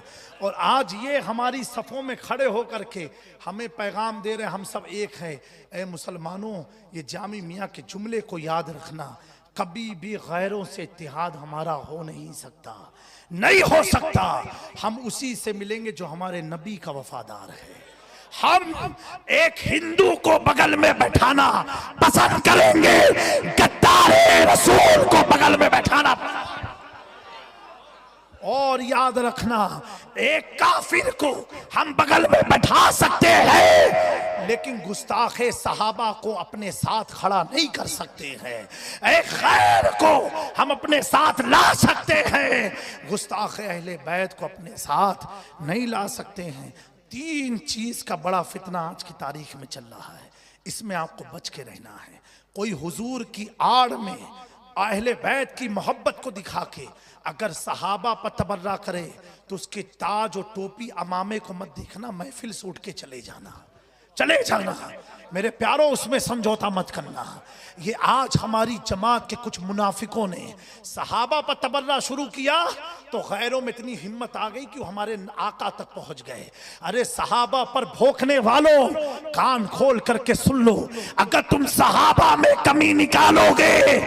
और आज ये हमारी सफ़ों में खड़े होकर के हमें पैगाम दे रहे, हम सब एक हैं। ए मुसलमानों, ये जामी मियाँ के जुमले को याद रखना, कभी भी गैरों से इत्तेहाद हमारा हो नहीं सकता, नहीं हो सकता। हम उसी से मिलेंगे जो हमारे नबी का वफादार है। हम एक हिंदू को बगल में बैठाना पसंद करेंगे, गद्दारे रसूल को बगल में बैठाना। और याद रखना, एक काफिर को हम बगल में बैठा सकते हैं, लेकिन गुस्ताखे सहाबा को अपने साथ खड़ा नहीं कर सकते हैं। एक गैर को हम अपने साथ ला सकते हैं, गुस्ताखे अहले बैत को अपने साथ नहीं ला सकते हैं। तीन चीज का बड़ा फितना आज की तारीख में चल रहा है, इसमें आपको बच के रहना है। कोई हुजूर की आड़ में अहले बैत की मोहब्बत को दिखा के अगर सहाबा पर तबर्रा करे तो उसके ताज और टोपी अमामे को मत देखना, महफिल से उठ के चले जाना, चले जाना। मेरे प्यारों, उसमें समझौता मत करना। ये आज हमारी जमात के कुछ मुनाफिकों ने सहाबा पर तबर्रा शुरू किया तो गैरों में इतनी हिम्मत आ गई कि वो हमारे आका तक पहुंच गए। अरे सहाबा पर भोंकने वालों, कान खोल करके सुन लो, अगर तुम सहाबा में कमी निकालोगे,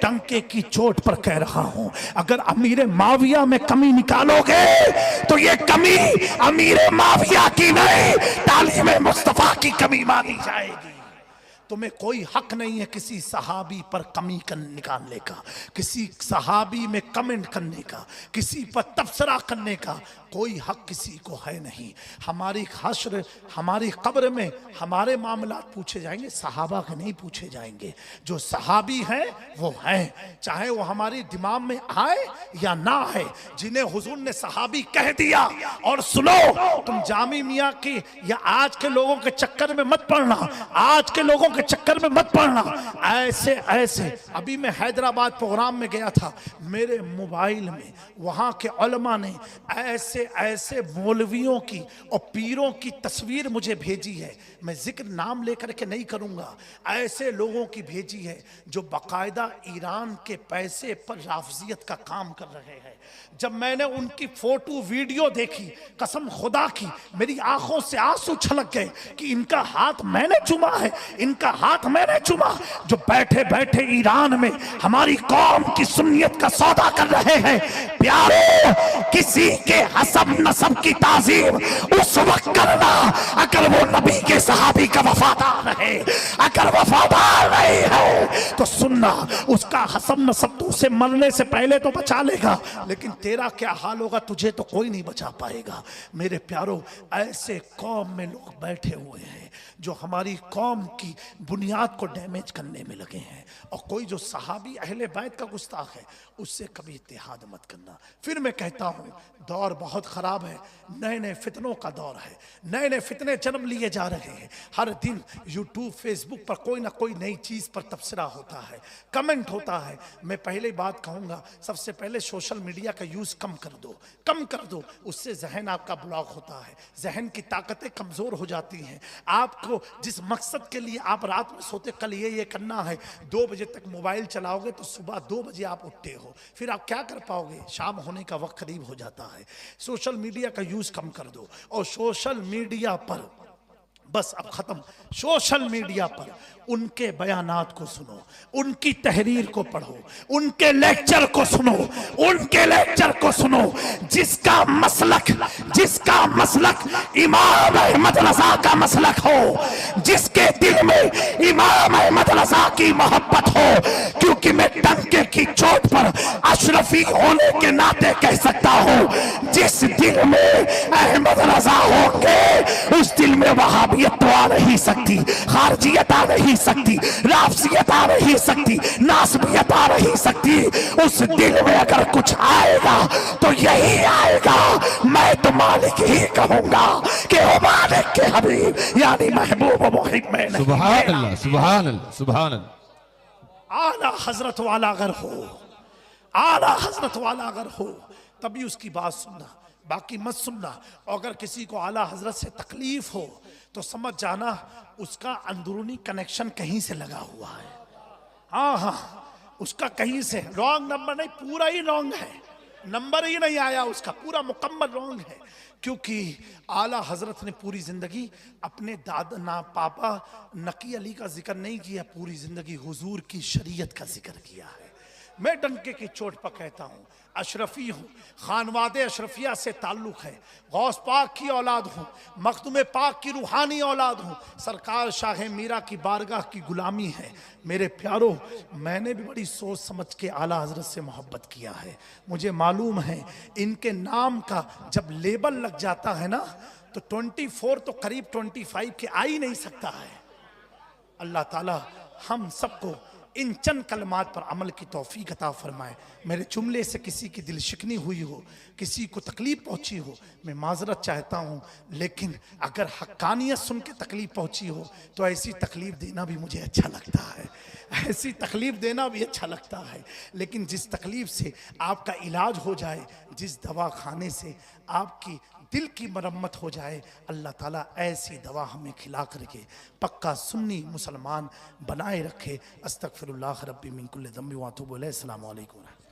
टंके की चोट पर कह रहा हूं, अगर अमीर माविया में कमी निकालोगे तो ये कमी अमीर माविया की नहीं, तालीम मुस्तफा की कमी मानी जाएगी। तुम्हें कोई हक नहीं है किसी सहाबी पर कमी निकालने का, किसी सहाबी में कमेंट करने का, किसी पर तबसरा करने का। कोई हक किसी को है नहीं। हमारी हश्र, हमारी कब्र में हमारे मामलात पूछे जाएंगे, सहाबा के नहीं पूछे जाएंगे। जो सहाबी हैं वो हैं, चाहे वो हमारी दिमाग में आए या ना आए। जिन्हें हुजूर ने सहाबी कह दिया, और सुनो, तुम जामी मियाँ की या आज के लोगों के चक्कर में मत पड़ना, आज के लोगों के चक्कर में मत पड़ना। ऐसे ऐसे अभी मैं हैदराबाद प्रोग्राम में गया था, मेरे मोबाइल में वहां के उलमा ने ऐसे ऐसे मौलवियों की और पीरों की तस्वीर मुझे भेजी है। मैं जिक्र नाम लेकर के नहीं करूंगा, ऐसे लोगों की भेजी है जो बाकायदा ईरान के पैसे पर राफजियत का काम कर रहे हैं। जब मैंने उनकी फोटो वीडियो देखी, कसम खुदा की मेरी आंखों से आंसू छलक गए कि इनका हाथ मैंने चूमा है, इनका हाथ मैंने चूमा। जो बैठे बैठे ईरान में हमारी कौम की सुन्नियत का सौदा कर रहे हैं। प्यारो, किसी के हसब नसब की ताजीम उस वक्त करना अगर वो नबी के सहाबी का वफादार रहे। अगर वफादार नहीं है तो सुनना, उसका हसब नसब तो उसे मरने से पहले तो बचा लेगा, लेकिन तेरा क्या हाल होगा तुझे तो कोई नहीं बचा पाएगा। मेरे प्यारो, ऐसे कौम में लोग बैठे हुए हैं जो हमारी कौम की बुनियाद को डैमेज करने में लगे हैं। और कोई जो सहाबी अहले बैत का गुस्ताख है उससे कभी इत्तेहाद मत करना। फिर मैं कहता हूँ, दौर बहुत ख़राब है, नए नए फितनों का दौर है, नए नए फितने जन्म लिए जा रहे हैं। हर दिन यूट्यूब फेसबुक पर कोई ना कोई नई चीज़ पर तबसरा होता है, कमेंट होता है। मैं पहले बात कहूँगा, सबसे पहले सोशल मीडिया का यूज़ कम कर दो, कम कर दो। उससे जहन आपका ब्लॉक होता है, जहन की ताकतें कमज़ोर हो जाती हैं। आपको जिस मकसद के लिए आप रात में सोते, कल ये करना है, 2 बजे तक मोबाइल चलाओगे तो सुबह 2 बजे आप उठते हो, फिर आप क्या कर पाओगे? शाम होने का वक्त करीब हो जाता है। सोशल मीडिया का यूज कम कर दो। और सोशल मीडिया पर बस अब खत्म, सोशल मीडिया पर उनके बयानात को सुनो, उनकी तहरीर को पढ़ो, उनके लेक्चर को सुनो, उनके लेक्चर को सुनो। जिसका मसलक इमाम अहमद रजा का मसलक हो, जिसके दिल में इमाम अहमद रजा की मोहब्बत हो। क्योंकि मैं डंके की चोट पर अशरफी होने के नाते कह सकता हूं, जिस दिल में अहमद रजा होंगे उस दिल में वहाबियत तो आ नहीं सकती, खारजियत आ नहीं सकती, राफसियत आ नहीं सकती, नासबियत आ नहीं सकती। उस दिल में अगर कुछ आएगा तो यही आएगा, मैं तो मालिक ही कहूंगा कि वो मालिक के हबीब यानी महबूब मुहिब में नहीं। सुभान अल्लाह, सुभान अल्लाह, सुभान अल्लाह। आला हजरत वाला अगर हो, आला हजरत वाला अगर हो तभी उसकी बात सुनना, बाकी मत सुनना। अगर किसी को आला हजरत से तकलीफ हो तो समझ जाना उसका अंदरूनी कनेक्शन कहीं से लगा हुआ है। हाँ, उसका कहीं से रॉन्ग नंबर नहीं, पूरा ही रॉन्ग है, नंबर ही नहीं आया उसका, पूरा मुकम्मल रॉन्ग है। क्योंकि आला हजरत ने पूरी जिंदगी अपने दादा ना पापा नकी अली का जिक्र नहीं किया, पूरी जिंदगी हुजूर की शरीयत का जिक्र किया है। मैं डंके की चोट पर कहता हूँ, अशरफी हूँ, खानवादे अशरफिया से ताल्लुक़ है, गौस पाक की औलाद हूँ, मखदूम पाक की रूहानी औलाद हूँ, सरकार शाह मीरा की बारगाह की गुलामी है। मेरे प्यारो, मैंने भी बड़ी सोच समझ के आला हजरत से मोहब्बत किया है। मुझे मालूम है इनके नाम का जब लेबल लग जाता है ना तो 24 तो करीब 25 के आ ही नहीं सकता है। अल्लाह ताला हम सबको इन चंद कलमात पर अमल की तौफीक अता फरमाए। मेरे जुमले से किसी की दिल शिकनी हुई हो, किसी को तकलीफ पहुंची हो, मैं माजरत चाहता हूं। लेकिन अगर हक्कानियत सुन के तकलीफ पहुंची हो तो ऐसी तकलीफ देना भी मुझे अच्छा लगता है, ऐसी तकलीफ देना भी अच्छा लगता है। लेकिन जिस तकलीफ से आपका इलाज हो जाए, जिस दवा खाने से आपकी दिल की मरम्मत हो जाए, अल्लाह ताला ऐसी दवा हमें खिला करके पक्का सुन्नी मुसलमान बनाए रखे। अस्तगफिरुल्लाह रब्बी मिन कुल्लि ज़ंबि व अतूबु इलैहि। अस्सलामु अलैकुम।